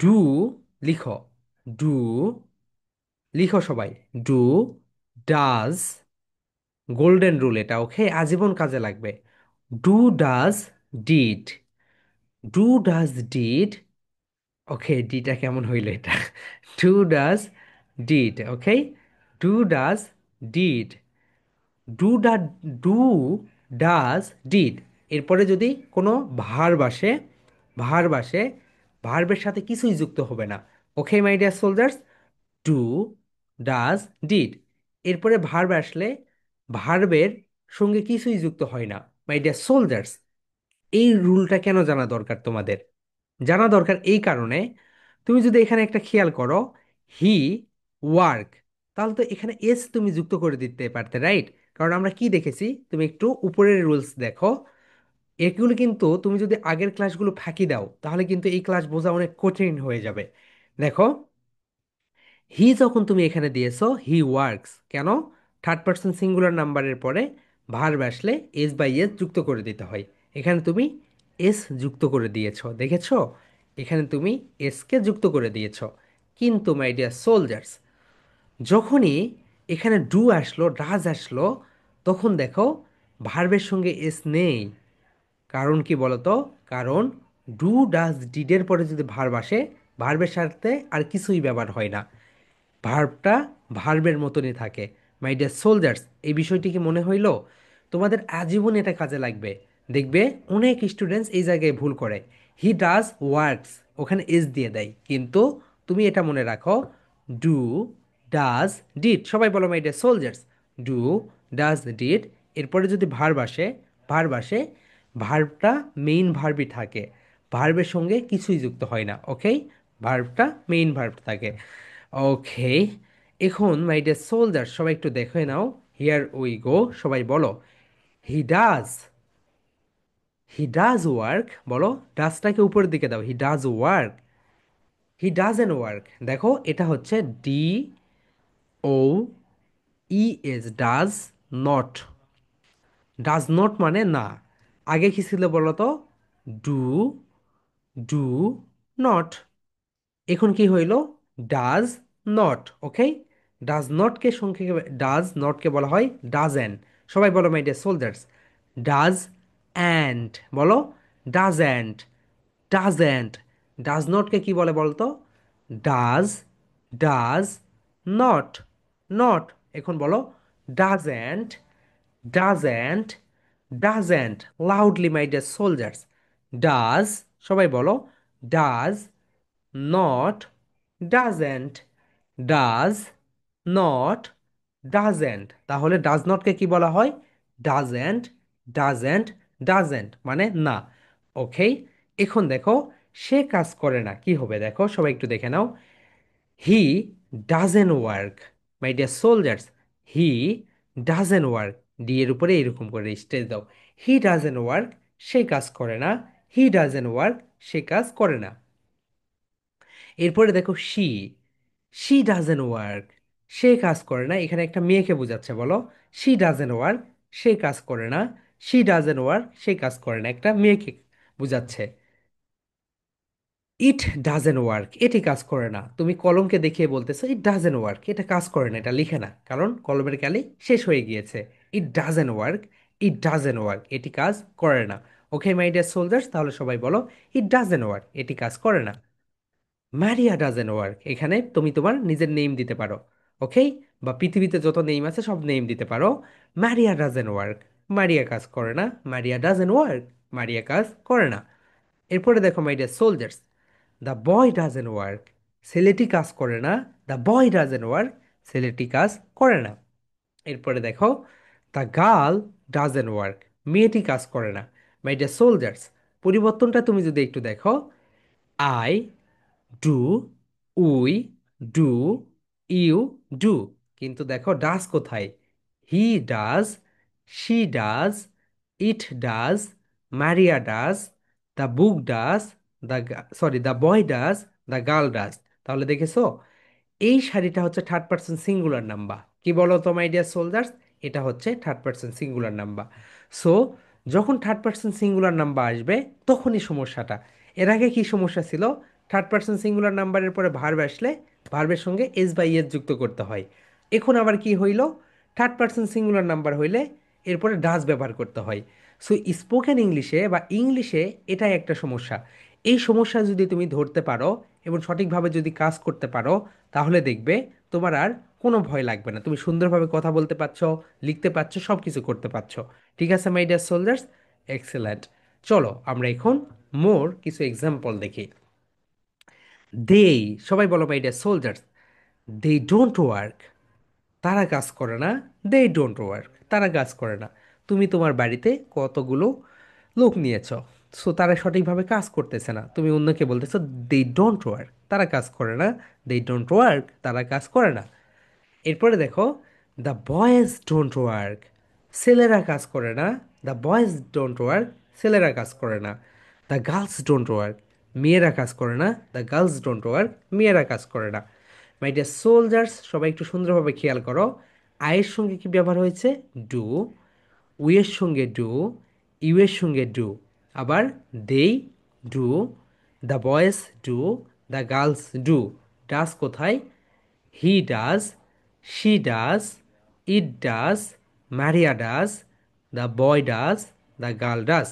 ডু, লিখো, ডু, লিখো সবাই। ডু, ডাজ, গোল্ডেন রুল এটা, ওকে, আজীবন কাজে লাগবে। Do does did, do does did, okay, ডিটা কেমন হইল এটা? Do does did, okay, do does did, do does, do does did. এরপরে যদি কোনো ভার্ব আসে, ভার্ব আসে, ভার্বের সাথে কিছুই যুক্ত হবে না। Okay my dear soldiers, do does did. এরপরে ভার্ব আসলে ভার্বের সঙ্গে কিছুই যুক্ত হয় না। মাই ডিয়ার সোলজার্স, এই রুলটা কেন জানা দরকার তোমাদের? জানা দরকার এই কারণে, তুমি যদি এখানে একটা খেয়াল করো, হি ওয়ার্ক, তাহলে তো এখানে এস তুমি যুক্ত করে দিতে পারতে, রাইট? কারণ আমরা কি দেখেছি, তুমি একটু উপরের রুলস দেখো। এগুলো কিন্তু তুমি যদি আগের ক্লাসগুলো ফাঁকি দাও তাহলে কিন্তু এই ক্লাস বোঝা অনেক কঠিন হয়ে যাবে। দেখো, হি যখন তুমি এখানে দিয়েছো হি ওয়ার্কস, কেন? থার্ড পারসন সিঙ্গুলার নাম্বারের পরে ভার্ব আসলে এস বাই এস যুক্ত করে দিতে হয়। এখানে তুমি এস যুক্ত করে দিয়েছো, দেখেছো? এখানে তুমি এসকে যুক্ত করে দিয়েছো। কিন্তু মাই ডিয়ার সোলজার্স, যখনই এখানে ডু আসলো, ডাজ আসলো, তখন দেখো ভার্বের সঙ্গে এস নেই। কারণ কি বলতো? কারণ ডু ডাজ ডিডের পরে যদি ভার্ব আসে, ভার্বের সাথে আর কিছুই ব্যবহার হয় না, ভার্বটা ভার্বের মতনই থাকে। মাই ডিয়ার সোলজার্স, এই বিষয়টি কি মনে হইল? তোমাদের আজীবন এটা কাজে লাগবে। দেখবে অনেক স্টুডেন্টস এই জায়গায় ভুল করে। হি ডাজ ওয়ার্কস, ওখানে এস দিয়ে দেয়, কিন্তু তুমি এটা মনে রাখো, ডু ডাজ ডিড। সবাই বলো my dear soldiers, do does did. এরপরে যদি ভার্ব আসে, ভার্ব আসে, ভার্বটা মেইন ভার্বই থাকে, ভার্বের সঙ্গে কিছুই যুক্ত হয় না। ওকে, ভার্বটা মেইন ভার্ব থাকে। ওকে, এখন মাই ডিয়ার সোলজার সবাই একটু দেখে নাও। হিয়ার উই গো, সবাই বলো he does, he does work বলো। ডাজটাকে উপরের দিকে দাও, he does work. He doesn't work, দেখো এটা হচ্ছে D O E S, does not. Does not মানে না। আগে কি ছিল বলো তো? Do, do not. এখন কি হইল? Does not. ওকে, ডাজ নটকে সংক্ষেপে, ডাজ নটকে বলা হয় ডাজেন্ট। সবাই বলো my dear soldiers, doesn't বলো। Doesn't, doesn't. ডাজ নটকে কি বলে বলতো? Does, does not, not. এখন বলো doesn't, doesn't, doesn't, loudly my dear soldiers. Does, সবাই বলো does not, doesn't, does not, doesn't. তাহলে ডাজ নটকে কি বলা হয়? ডাজেন্ট, ডাজেন্ট, ডাজেন্ট মানে না। ওকে, এখন দেখো সে কাজ করে না, কি হবে দেখো, সবাই একটু দেখে নাও। He doesn't work, my dear soldiers. He doesn't work, D এর উপরে এরকম করে স্টেজ দাও। হি ডাজেন ওয়ার্ক, সে কাজ করে না। হি ডাজেন ওয়ার্ক, সে কাজ করে না। এরপরে দেখো শি, শি ডাজেন ওয়ার্ক, সে কাজ করে না। এখানে একটা মেয়েকে বোঝাচ্ছে, বলো শি ডাজেন ওয়ার্ক, সে কাজ করে না। শি ডাজেন ওয়ার্ক, সে কাজ করে না, একটা মেয়েকে বোঝাচ্ছে। ইট ডাজেন ওয়ার্ক, এটি কাজ করে না। তুমি কলমকে দেখিয়ে বলতেছো ইট ডাজেন ওয়ার্ক, এটা কাজ করে না, এটা লিখে না, কারণ কলমের কালি শেষ হয়ে গিয়েছে। ইট ডাজেন ওয়ার্ক, ইট ডাজেন ওয়ার্ক, এটি কাজ করে না। ওকে মাই ডিয়ার সোলজার্স, তাহলে সবাই বলো ইট ডাজেন ওয়ার্ক, এটি কাজ করে না। মারিয়া ডাজেন ওয়ার্ক, এখানে তুমি তোমার নিজের নেম দিতে পারো। ওকে, বা পৃথিবীতে যত নেম আছে সব নেম দিতে পারো। মারিয়া ডাজেন ওয়ার্ক, মারিয়া কাজ করে না। মারিয়া ডাজেন ওয়ার্ক, মারিয়া কাজ করে না। এরপরে দেখো my dear soldiers, the boy doesn't work, ছেলেটি কাজ করে না। দ্য বয় ডাজেন ওয়ার্ক, ছেলেটি কাজ করে না। এরপরে দেখো দ্য গার্ল ডাজেন ওয়ার্ক, মেয়েটি কাজ করে না। মাই ডিয়ার সোলজার্স, পরিবর্তনটা তুমি যদি একটু দেখো, I do, we do, you do, কিন্তু দেখো ডাজ কোথায়? He does, she does, it does, Maria does, the book does, the sorry the boy does, the girl does. তাহলে দেখেছো এই শাড়িটা হচ্ছে থার্ড পার্সন সিঙ্গুলার নাম্বার। কি বলো তো মাই ডিয়ার সোলজার্স, এটা হচ্ছে third person singular number. So যখন থার্ড পার্সন সিঙ্গুলার নাম্বার আসবে তখনই সমস্যাটা। এর আগে কি সমস্যা ছিল? থার্ড পার্সন সিঙ্গুলার নাম্বারের পরে ভার্ব আসলে ভার্বের সঙ্গে এস বা ইয়েস যুক্ত করতে হয়। এখন আবার কি হইল? থার্ড পার্সন সিঙ্গুলার নাম্বার হইলে এরপরে ডাজ ব্যবহার করতে হয়। সো স্পোকেন ইংলিশে বা ইংলিশে এটাই একটা সমস্যা। এই সমস্যা যদি তুমি ধরতে পারো এবং সঠিকভাবে যদি কাজ করতে পারো, তাহলে দেখবে তোমার আর কোনো ভয় লাগবে না। তুমি সুন্দরভাবে কথা বলতে পারছো, লিখতে পারছো, সব কিছু করতে পারছো। ঠিক আছে মাই ডিয়ার সোলজার্স, এক্সেলেন্ট। চলো আমরা এখন মোর কিছু এক্সাম্পল দেখি। দে, সবাই বলো my dear soldiers, they don't work, তারা কাজ করে না। দে ডোন্ট ওয়ার্ক, তারা কাজ করে না। তুমি তোমার বাড়িতে কতগুলো লোক নিয়েছ, সো তারা সঠিকভাবে কাজ করতেছে না, তুমি অন্যকে বলতেছো দে ডোন্ট ওয়ার্ক, তারা কাজ করে না। দে ডোন্ট ওয়ার্ক, তারা কাজ করে না। এরপরে দেখো দ্য বয়েজ ডোন্ট ওয়ার্ক, ছেলেরা কাজ করে না। দ্য বয়েজ ডোন্ট ওয়ার্ক, ছেলেরা কাজ করে না। দ্য গার্লস ডোন্ট ওয়ার্ক, মেয়েরা কাজ করে না। দ্য গার্লস ডোন্ট ওয়ার্ক, মেয়েরা কাজ করে না। মাই ডিয়ার সোলজার্স, সবাই একটু সুন্দরভাবে খেয়াল করো, আয়ের সঙ্গে কি ব্যবহার হয়েছে? ডু, উইয়ের সঙ্গে ডু, ইউ এর সঙ্গে ডু, আবার দেই do, the boys do, the girls do. Does কোথায়? He does, she does, it does, Maria does, the boy does, the girl does.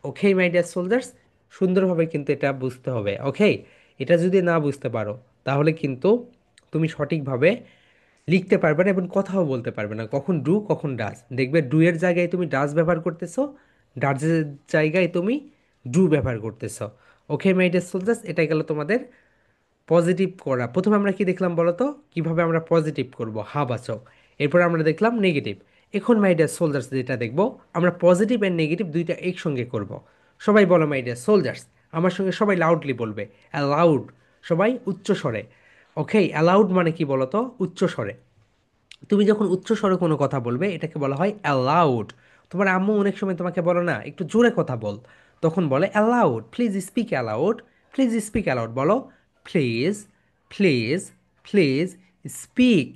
Okay my dear soldiers, সুন্দরভাবে কিন্তু এটা বুঝতে হবে। ওকে, এটা যদি না বুঝতে পারো তাহলে কিন্তু তুমি সঠিকভাবে লিখতে পারবে না এবং কথাও বলতে পারবে না। কখন ডু কখন ডাজ, দেখবে ডু এর জায়গায় তুমি ডাজ ব্যবহার করতেছো, ডাজের জায়গায় তুমি ডু ব্যবহার করতেছো। ওকে মাই ডিয়ার সোলজার্স, এটা গেল তোমাদের পজিটিভ করা। প্রথমে আমরা কি দেখলাম বলো তো, কিভাবে আমরা পজিটিভ করব, হাবাচক। এরপর আমরা দেখলাম নেগেটিভ। এখন মাই ডিয়ার সোলজার্স যেটা দেখব, আমরা পজিটিভ অ্যান্ড নেগেটিভ দুইটা একসঙ্গে করব। সবাই বলো মাই ডিয়ার সোলজার্স, আমার সঙ্গে সবাই লাউডলি বলবে, অ্যালাউড, সবাই উচ্চ স্বরে। ওকে, অ্যালাউড মানে কি বলো তো? উচ্চ স্বরে। তুমি যখন উচ্চ স্বরে কোনো কথা বলবে এটাকে বলা হয় অ্যালাউড। তোমার আম্মু অনেক সময় তোমাকে বলো না একটু জোরে কথা বল, তখন বলে aloud, please speak aloud, please speak aloud. বলো please, please, please speak,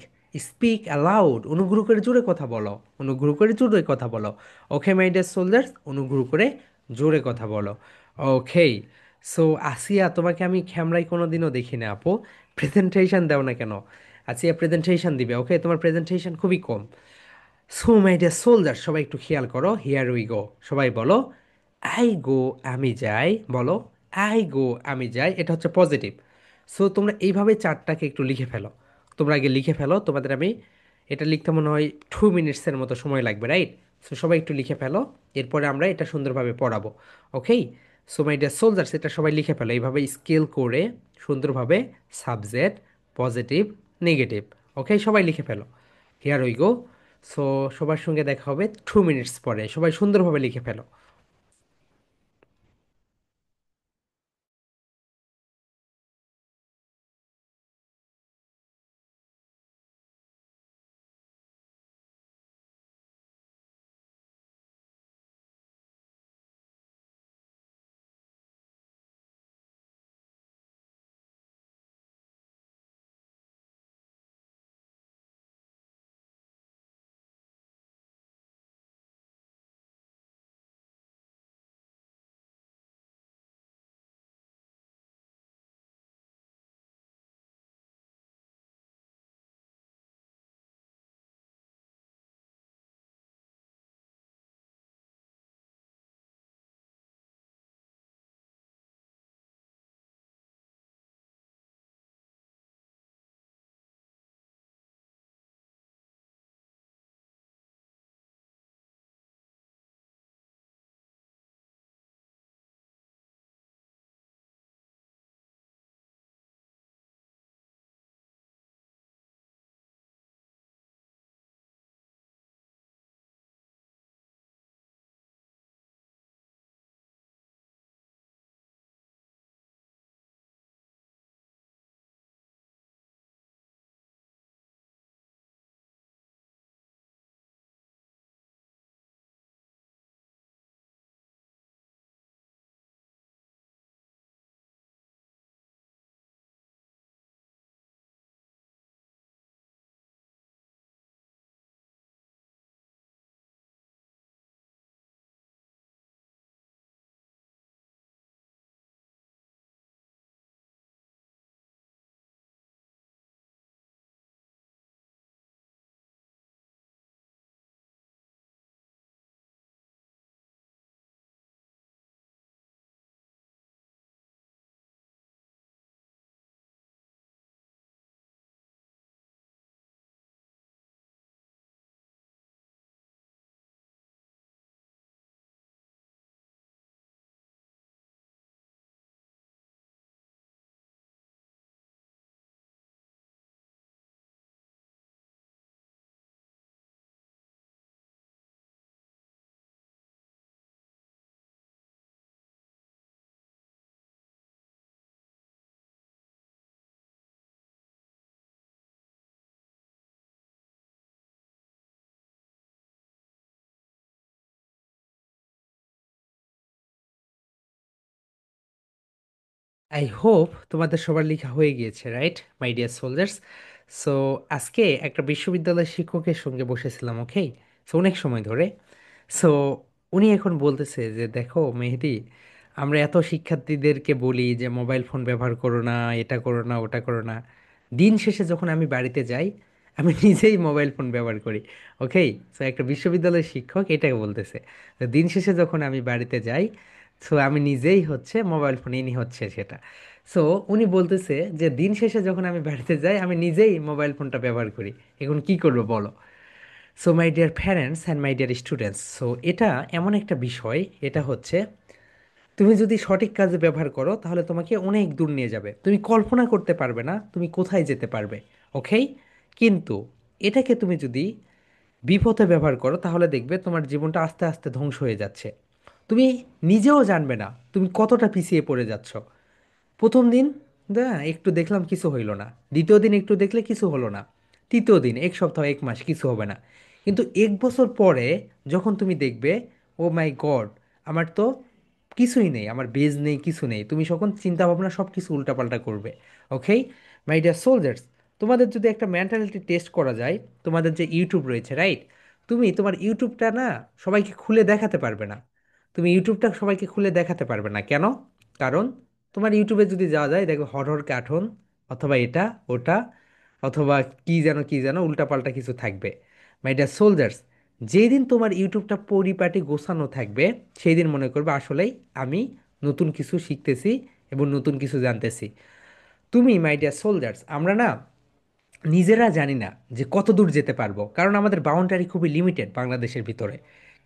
speak aloud, অনুগ্রহ করে জোরে কথা বলো, অনুগ্রহ করে জোরে কথা বলো। ওকে মাই ডিয়ার সোলজার্স, অনুগ্রহ করে জোরে কথা বলো। ওকে, সো আসিয়া, তোমাকে আমি ক্যামেরায় কোনো দিনও দেখি না আপু, প্রেজেন্টেশন দাও না কেন? আসিয়া প্রেজেন্টেশন দিবে, ওকে, তোমার প্রেজেন্টেশন খুবই কম। সো মাই ডিয়ার সোলজার, সবাই একটু খেয়াল করো, হিয়ার উই গো। সবাই বলো আই গো, আমি যাই। বলো আই গো, আমি যাই, এটা হচ্ছে পজিটিভ। সো তোমরা এইভাবে চারটাকে একটু লিখে ফেলো। তোমরা আগে লিখে ফেলো, তোমাদের আমি এটা লিখতে মনে হয় 2 মিনিটসের মতো সময় লাগবে, রাইট? সো সবাই একটু লিখে ফেলো, এরপরে আমরা এটা সুন্দরভাবে পড়াবো। ওকে, সো মাই ডিয়ার সোলজার্স, এটা সবাই লিখে ফেলো এইভাবে স্কেল করে সুন্দরভাবে, সাবজেক্ট, পজিটিভ, নেগেটিভ। ওকে, সবাই লিখে ফেলো। Here we go. সো সবার সঙ্গে দেখা হবে 2 মিনিটস পরে, সবাই সুন্দরভাবে লিখে ফেলো। আই হোপ তোমাদের সবার লেখা হয়ে গিয়েছে, right my dear soldiers? So আজকে একটা বিশ্ববিদ্যালয়ের শিক্ষকের সঙ্গে বসেছিলাম, ওকে? সো অনেক সময় ধরে। সো উনি এখন বলতেছে যে দেখো মেহেদি, আমরা এত শিক্ষার্থীদেরকে বলি যে মোবাইল ফোন ব্যবহার করো না, এটা করো না, ওটা করো না, দিন শেষে যখন আমি বাড়িতে যাই আমি নিজেই মোবাইল ফোন ব্যবহার করি। ওকে, সো একটা বিশ্ববিদ্যালয়ের শিক্ষক এটাকে বলতেছে। তো দিন শেষে যখন আমি বাড়িতে যাই, সো আমি নিজেই হচ্ছে মোবাইল ফোন ইনি হচ্ছে সেটা। সো উনি বলতেছে যে দিন শেষে যখন আমি বাড়িতে যাই আমি নিজেই মোবাইল ফোনটা ব্যবহার করি, এখন কি করবো বলো? So my deer parents and my dear students, so এটা এমন একটা বিষয়, এটা হচ্ছে তুমি যদি সঠিক কাজে ব্যবহার করো তাহলে তোমাকে অনেক দূর নিয়ে যাবে, তুমি কল্পনা করতে পারবে না তুমি কোথায় যেতে পারবে। ওকে, কিন্তু এটাকে তুমি যদি বিপথে ব্যবহার করো তাহলে দেখবে তোমার জীবনটা আস্তে আস্তে ধ্বংস হয়ে যাচ্ছে। তুমি নিজেও জানবে না তুমি কতটা পিছিয়ে পড়ে যাচ্ছ। প্রথম দিন একটু দেখলাম কিছু হইল না, দ্বিতীয় দিন একটু দেখলে কিছু হলো না, তৃতীয় দিন, এক সপ্তাহ, এক মাস কিছু হবে না, কিন্তু 1 বছর পরে যখন তুমি দেখবে ও মাই গড, আমার তো কিছুই নেই, আমার বেজ নেই, কিছু নেই, তুমি তখন চিন্তা ভাবনা সব কিছু উল্টাপাল্টা করবে। ওকে মাই ডিয়ার সোলজার্স, তোমাদের যদি একটা মেন্টালিটি টেস্ট করা যায়, তোমাদের যে ইউটিউব রয়েছে, রাইট? তুমি তোমার ইউটিউবটা না সবাইকে খুলে দেখাতে পারবে না। তুমি ইউটিউবটা সবাইকে খুলে দেখাতে পারবে না কেন? কারণ তোমার ইউটিউবে যদি যাওয়া যায় দেখো হরর কার্টুন, অথবা এটা ওটা, অথবা কি যেন উল্টাপাল্টা কিছু থাকবে। মাই ডিয়ার সোলজার্স, যেই দিন তোমার ইউটিউবটা পরিপাটি গোছানো থাকবে সেই দিন মনে করবে আসলেই আমি নতুন কিছু শিখতেছি এবং নতুন কিছু জানতেছি। তুমি মাই ডিয়ার সোলজার্স, আমরা না নিজেরা জানি না যে কত দূর যেতে পারবো, কারণ আমাদের বাউন্ডারি খুবই লিমিটেড বাংলাদেশের ভিতরে।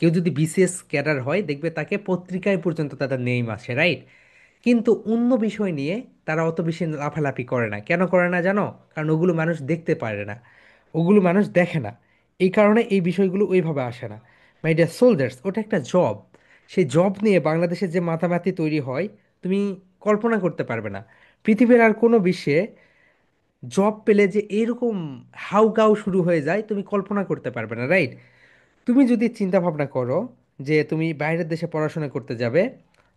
কেউ যদি বিসিএস ক্যাডার হয় দেখবে তাকে পত্রিকায় পর্যন্ত তাদের নেম আসে, রাইট? কিন্তু অন্য বিষয় নিয়ে তারা অত বেশি লাফালাফি করে না। কেন করে না জানো? কারণ ওগুলো মানুষ দেখতে পারে না, ওগুলো মানুষ দেখে না। এই কারণে এই বিষয়গুলো ওইভাবে আসে না। মাই ডিয়ার সোলজার্স, ওটা একটা জব। সেই জব নিয়ে বাংলাদেশের যে মাতামাতি তৈরি হয়, তুমি কল্পনা করতে পারবে না। পৃথিবীর আর কোনো বিশ্বে জব পেলে যে এরকম হাউকাউ শুরু হয়ে যায় তুমি কল্পনা করতে পারবে না, রাইট? তুমি যদি চিন্তা ভাবনা করো যে তুমি বাইরের দেশে পড়াশোনা করতে যাবে,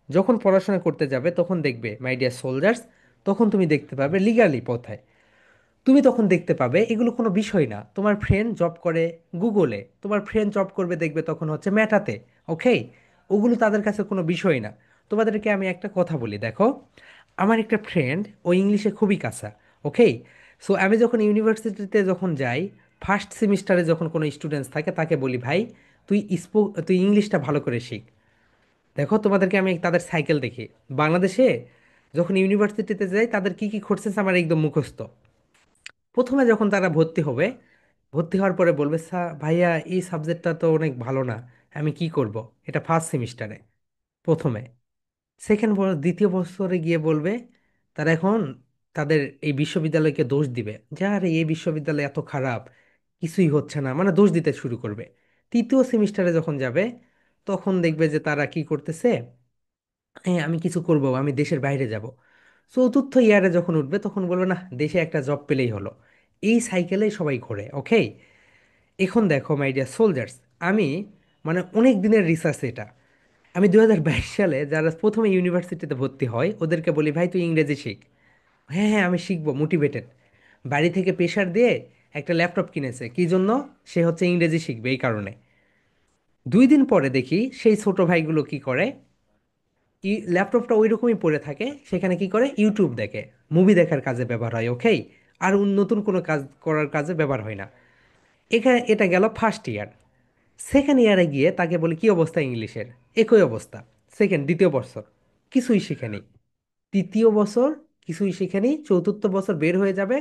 যখন পড়াশোনা করতে যাবে তখন দেখবে মাই ডিয়ার সোলজার্স, তখন তুমি দেখতে পাবে লিগালি পথে, তুমি তখন দেখতে পাবে এগুলো কোনো বিষয় না। তোমার ফ্রেন্ড জব করে গুগলে, তোমার ফ্রেন্ড জব করবে দেখবে তখন হচ্ছে মেটাতে। ওকে, ওগুলো তাদের কাছে কোনো বিষয় না। তোমাদেরকে আমি একটা কথা বলি, দেখো, আমার একটা ফ্রেন্ড ও ইংলিশে খুবই কাঁচা। ওকে, সো আমি যখন ইউনিভার্সিটিতে যখন যাই, ফার্স্ট সেমিস্টারে যখন কোনো স্টুডেন্টস থাকে তাকে বলি, ভাই তুই ইংলিশটা ভালো করে শিখ। দেখো তোমাদেরকে আমি তাদের সাইকেল দেখি বাংলাদেশে, যখন ইউনিভার্সিটিতে যাই তাদের কি কি কোর্সেস আমার একদম মুখস্থ। প্রথমে যখন তারা ভর্তি হবে, ভর্তি হওয়ার পরে বলবে, ভাইয়া এই সাবজেক্টটা তো অনেক ভালো না, আমি কি করব? এটা ফার্স্ট সেমিস্টারে প্রথমে। দ্বিতীয় বছরে গিয়ে বলবে, তারা এখন তাদের এই বিশ্ববিদ্যালয়কে দোষ দিবে যে আরে এই বিশ্ববিদ্যালয় এত খারাপ, কিছুই হচ্ছে না, মানে দোষ দিতে শুরু করবে। তৃতীয় সেমিস্টারে যখন যাবে তখন দেখবে যে তারা কি করতেছে, হ্যাঁ আমি কিছু করব, আমি দেশের বাইরে যাব। চতুর্থ ইয়ারে যখন উঠবে তখন বলবে, না দেশে একটা জব পেলেই হলো। এই সাইকেলেই সবাই ঘোরে। ওকে, এখন দেখো মাই ডিয়ার সোলজার্স, আমি মানে অনেক দিনের রিসার্চ এটা। আমি 2022 সালে যারা প্রথমে ইউনিভার্সিটিতে ভর্তি হয় ওদেরকে বলি, ভাই তুই ইংরেজি শিখ। হ্যাঁ হ্যাঁ আমি শিখবো, মোটিভেটেড। বাড়ি থেকে প্রেশার দিয়ে একটা ল্যাপটপ কিনেছে, কি জন্য? সে হচ্ছে ইংরেজি শিখবে এই কারণে। 2 দিন পরে দেখি সেই ছোট ভাইগুলো কি করে, ল্যাপটপটা ওই রকমই পড়ে থাকে, সেখানে কি করে ইউটিউব দেখে, মুভি দেখার কাজে ব্যবহার হয়। ওকে, আর নতুন কোনো কাজ করার কাজে ব্যবহার হয় না। এখানে এটা গেল ফার্স্ট ইয়ার। সেকেন্ড ইয়ারে গিয়ে তাকে বলি, কি অবস্থা ইংলিশের? একই অবস্থা। দ্বিতীয় বছর কিছুই শিখেনি। তৃতীয় বছর কিছুই শিখেনি। চতুর্থ বছর বের হয়ে যাবে,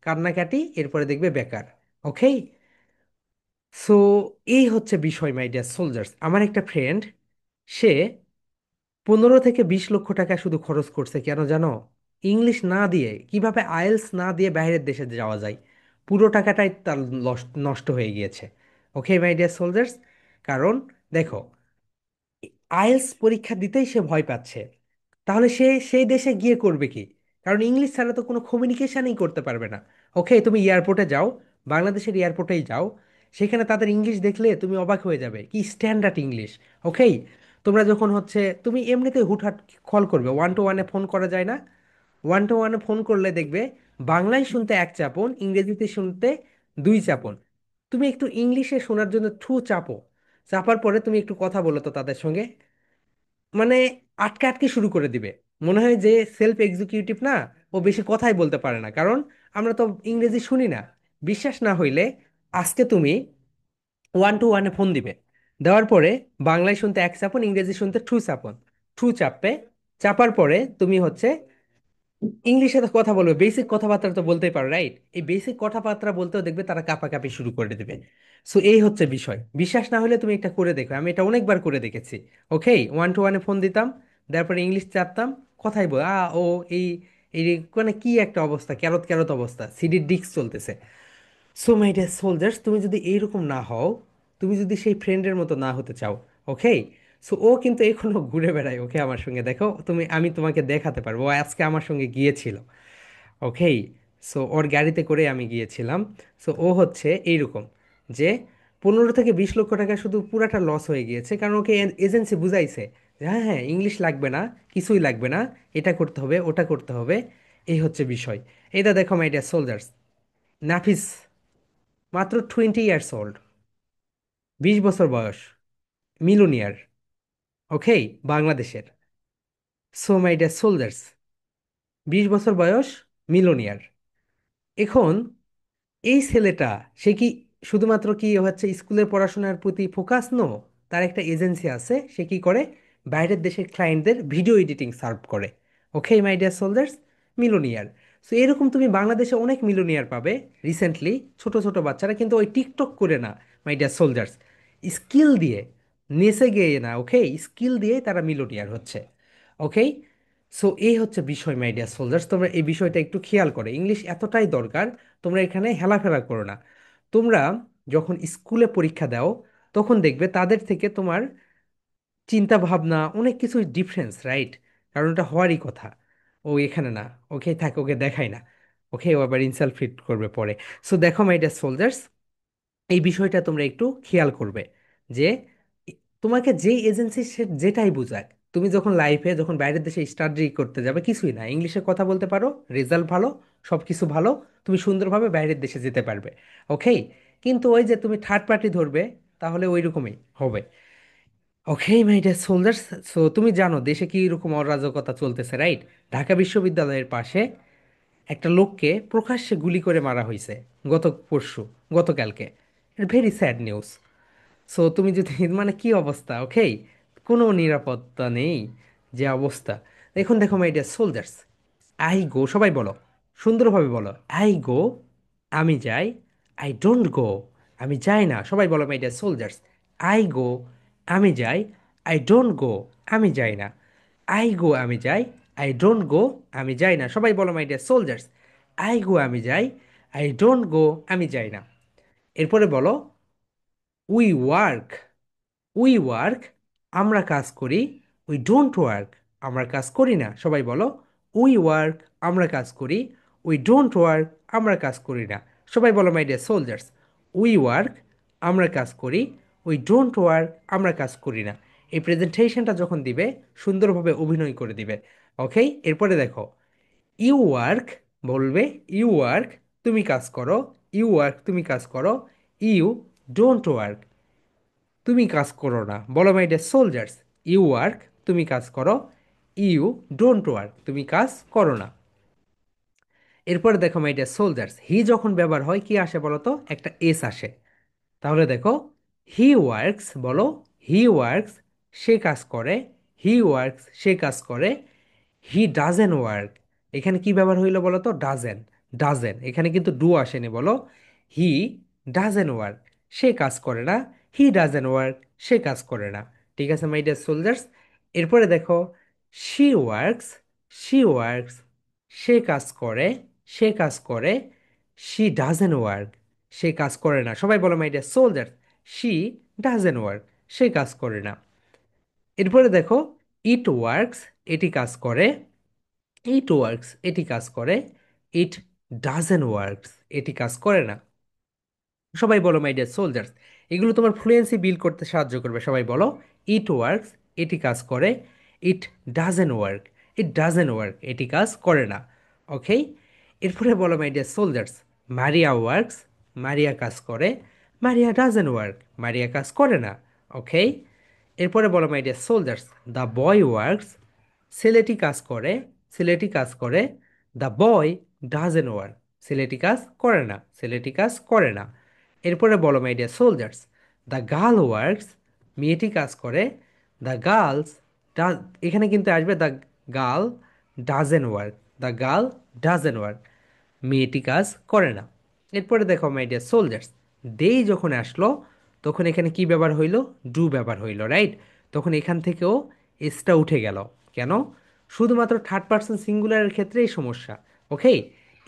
কান্নাকাটি, এরপরে দেখবে বেকার। ওকে, সো এই হচ্ছে বিষয় মাই ডিয়ার সোলজার্স। আমার একটা ফ্রেন্ড, সে 15 থেকে 20 লক্ষ টাকা শুধু খরচ করছে, কেন জানো? ইংলিশ না দিয়ে, কিভাবে আইএলস না দিয়ে বাইরের দেশে যাওয়া যায়, পুরো টাকাটাই তার নষ্ট হয়ে গিয়েছে। ওকে মাই ডিয়ার সোলজার্স, কারণ দেখো, আইএলস পরীক্ষা দিতেই সে ভয় পাচ্ছে, তাহলে সে সেই দেশে গিয়ে করবে কি? কারণ ইংলিশ ছাড়া তো কোনো কমিউনিকেশনই করতে পারবে না। ওকে, তুমি এয়ারপোর্টে যাও, বাংলাদেশের এয়ারপোর্টেই যাও, সেখানে তাদের ইংলিশ দেখলে তুমি অবাক হয়ে যাবে, কি স্ট্যান্ডার্ড ইংলিশ। ওকে, তোমরা যখন হচ্ছে তুমি এমনিতে হুটহাট কল করবে, 1 to 1-এ ফোন করা যায় না? 1 to 1-এ ফোন করলে দেখবে বাংলায় শুনতে 1 চাপন, ইংরেজিতে শুনতে 2 চাপন। তুমি একটু ইংলিশে শোনার জন্য 2 চাপো, চাপার পরে তুমি একটু কথা বলো তো তাদের সঙ্গে, মানে আটকে আটকে শুরু করে দিবে। মনে হয় যে সেলফ এক্সিকিউটিভ না, ও বেশি কথাই বলতে পারে না, কারণ আমরা তো ইংরেজি শুনি না। বিশ্বাস না হইলে আজকে তুমি 1 to 1-এ ফোন দিবে, দেওয়ার পরে বাংলায় শুনতে 1 চাপন, ইংরেজি শুনতে 2 চাপন, 2 চাপবে। চাপার পরে তুমি হচ্ছে ইংলিশে তো কথা বলবে, বেসিক কথাবার্তা তো বলতেই পারো, রাইট? এই বেসিক কথাবার্তা বলতেও দেখবে তারা কাঁপাকাঁপি শুরু করে দেবে। সো এই হচ্ছে বিষয়। বিশ্বাস না হলে তুমি এটা করে দেখো, আমি এটা অনেকবার করে দেখেছি। ওকে, 1 to 1-এ ফোন দিতাম, তারপরে ইংলিশ চাপতাম, কথাই বল ও এই এই মানে কি একটা অবস্থা, ক্যারত ক্যারত অবস্থা, সিডির ডিস্ক চলতেছে। সো মাই ডিয়ার সোলজার্স, তুমি যদি এইরকম না হও, তুমি যদি সেই ফ্রেন্ডের মতো না হতে চাও, ওকে, সো ও কিন্তু এখনো ঘুরে বেড়ায়। ওকে, আমার সঙ্গে দেখো তুমি, আমি তোমাকে দেখাতে পারবো, ও আজকে আমার সঙ্গে গিয়েছিল। ওকে, সো ওর গাড়িতে করে আমি গিয়েছিলাম। সো ও হচ্ছে এইরকম যে 15 থেকে 20 লক্ষ টাকা শুধু পুরাটা লস হয়ে গিয়েছে, কারণ ওকে এজেন্সি বুঝাইছে যে হ্যাঁ হ্যাঁ ইংলিশ লাগবে না, কিছুই লাগবে না, এটা করতে হবে ওটা করতে হবে। এই হচ্ছে বিষয়। এটা দেখো মাই ডিয়ার সোলজার্স, নাফিস মাত্র 20 ইয়ার্স ওল্ড, 20 বছর বয়স, মিলুনিয়ার। ওকে, বাংলাদেশের। সো মাই ডিয়ার সোলজার্স, 20 বছর বয়স, মিলুনিয়ার। এখন এই ছেলেটা, সে কি শুধুমাত্র কি হচ্ছে স্কুলের পড়াশোনার প্রতি ফোকাস? নো, তার একটা এজেন্সি আছে, সে কি করে বাইরের দেশের ক্লায়েন্টদের ভিডিও এডিটিং সার্ভ করে। ওকে মাই ডিয়ার সোলজার্স, মিলুনিয়ার। সো এরকম তুমি বাংলাদেশে অনেক মিলিয়নিয়ার পাবে রিসেন্টলি, ছোট ছোট বাচ্চারা, কিন্তু ওই টিকটক করে না মাই ডিয়ার সোলজার্স, স্কিল দিয়ে, নেচে গেয়ে না, ওকে, স্কিল দিয়ে তারা মিলিয়নিয়ার হচ্ছে। ওকে, সো এই হচ্ছে বিষয় মাই ডিয়ার সোলজার্স, তোমরা এই বিষয়টা একটু খেয়াল করো, ইংলিশ এতটাই দরকার, তোমরা এখানে হেলাফেলা করো না। তোমরা যখন স্কুলে পরীক্ষা দাও তখন দেখবে তাদের থেকে তোমার চিন্তা ভাবনা অনেক কিছু ডিফারেন্স, রাইট? কারণ এটা হওয়ারই কথা। ও এখানে না, ওকে থাক, ওকে দেখাই না, ওকে ও আবার ইনসাল্ট ফিট করবে পরে। সো দেখো মাই ডিয়ার সোলজার্স, এই বিষয়টা তোমরা একটু খেয়াল করবে যে তোমাকে যেই এজেন্সি সে যেটাই বুঝাক, তুমি যখন লাইফে যখন বাইরের দেশে স্টাডি করতে যাবে, কিছুই না, ইংলিশে কথা বলতে পারো, রেজাল্ট ভালো, সব কিছু ভালো, তুমি সুন্দরভাবে বাইরের দেশে যেতে পারবে। ওকে, কিন্তু ওই যে তুমি থার্ড পার্টি ধরবে, তাহলে ওই রকমই হবে। ওকে মাই ডিয়ার সোলজার্স, সো তুমি জানো দেশে কি রকম অরাজকতা চলতেছে, রাইট? ঢাকা বিশ্ববিদ্যালয়ের পাশে একটা লোককে প্রকাশ্যে গুলি করে মারা হয়েছে গত পরশু, গতকালকে। Very sad news. সো তুমি যদি মানে কি অবস্থা, ওকে, কোনো নিরাপত্তা নেই, যে অবস্থা। এখন দেখো my dear soldiers, I go, সবাই বলো, সুন্দরভাবে বলো, আই গো, আমি যাই, আই ডোন্ট গো, আমি যাই না, সবাই বলো my dear soldiers, I go, আমি যাই, আই ডোন্ট গো, আমি যাই না, আই গো, আমি যাই, আই ডোন্ট গো, আমি যাই না, সবাই বলো my dear soldiers, I go, আমি যাই, আই ডোন্ট গো, আমি যাই না। এরপরে বলো, উই ওয়ার্ক, উই ওয়ার্ক, আমরা কাজ করি, উই ডোন্ট ওয়ার্ক, আমরা কাজ করি না, সবাই বলো, উই ওয়ার্ক, আমরা কাজ করি, উই ডোন্ট ওয়ার্ক, আমরা কাজ করি না, সবাই বলো my dear soldiers, we work, আমরা কাজ করি, উই ডোন্ট ওয়ার্ক, আমরা কাজ করি না। এই প্রেজেন্টেশনটা যখন দিবে সুন্দরভাবে অভিনয় করে দিবে। ওকে, এরপরে দেখো, ইউ ওয়ার্ক, বলবে ইউ ওয়ার্ক, তুমি কাজ করো, ইউ ওয়ার্ক, তুমি কাজ করো, ইউ ডোন্ট ওয়ার্ক, তুমি কাজ করো না, বলো my dear soldiers, you work, তুমি কাজ করো, ইউ ডোন্ট ওয়ার্ক, তুমি কাজ করো না। এরপরে দেখো মাই ডিয়ার সোলজার্স, হি যখন ব্যবহার হয় কি আসে বলো তো, একটা এস আসে। তাহলে দেখো, হি ওয়ার্কস, বলো, হি ওয়ার্কস, সে কাজ করে, হি ওয়ার্কস, সে কাজ করে, হি ডাজেন ওয়ার্ক, এখানে কি ব্যবহার হইলো বলো তো, ডাজেন, ডাজেন, এখানে কিন্তু ডু আসেনি, বলো, হি ডাজেন ওয়ার্ক, সে কাজ করে না, হি ডাজেন ওয়ার্ক, সে কাজ করে না। ঠিক আছে মাই ডিয়ার সোলজার্স, এরপরে দেখো, শি ওয়ার্কস, শি ওয়ার্কস, সে কাজ করে, সে কাজ করে, শি ডাজেন ওয়ার্ক, সে কাজ করে না, সবাই বলো my dear soldiers, she doesn't work, সে কাজ করে না। এরপরে দেখো, ইট ওয়ার্কস, এটি কাজ করে, ইট ওয়ার্কস, এটি কাজ করে, ইট ডাজেন ওয়ার্কস, এটি কাজ করে না, সবাই বলো মাই ডিয়ার সোলজার্স। এগুলো তোমার ফ্লুয়েন্সি বিল্ড করতে সাহায্য করবে, সবাই বলো, ইট ওয়ার্কস, এটি কাজ করে, ইট ডাজেন ওয়ার্ক, ইট ডাজেন ওয়ার্ক, এটি কাজ করে না। ওকে, এরপরে বলো my dear soldiers, Maria works, Maria কাজ করে, মারিয়া ডাজেন ওয়ার্ক, মারিয়া কাজ করে না। ওকে, এরপরে বলো my dear soldiers, the boy works, ছেলেটি কাজ করে, ছেলেটি কাজ করে, দ্য বয় ডাজেন ওয়ার্ক, ছেলেটি কাজ করে না, ছেলেটি কাজ করে না। এরপরে বলো my dear soldiers, the girl works, মেয়েটি কাজ করে, দ্য গার্লস, এখানে কিন্তু আসবে the girl doesn't work, the girl doesn't work, মেয়েটি কাজ করে না। এরপরে দেখো মাই ডিয়ার সোলজার্স, দেই যখন আসলো তখন এখানে কি ব্যবহার হইলো, ডু ব্যবহার হইলো, রাইট? তখন এখান থেকেও এসটা উঠে গেল। কেন? শুধুমাত্র থার্ড পার্সন সিঙ্গুলারের ক্ষেত্রে এই সমস্যা। ওকে,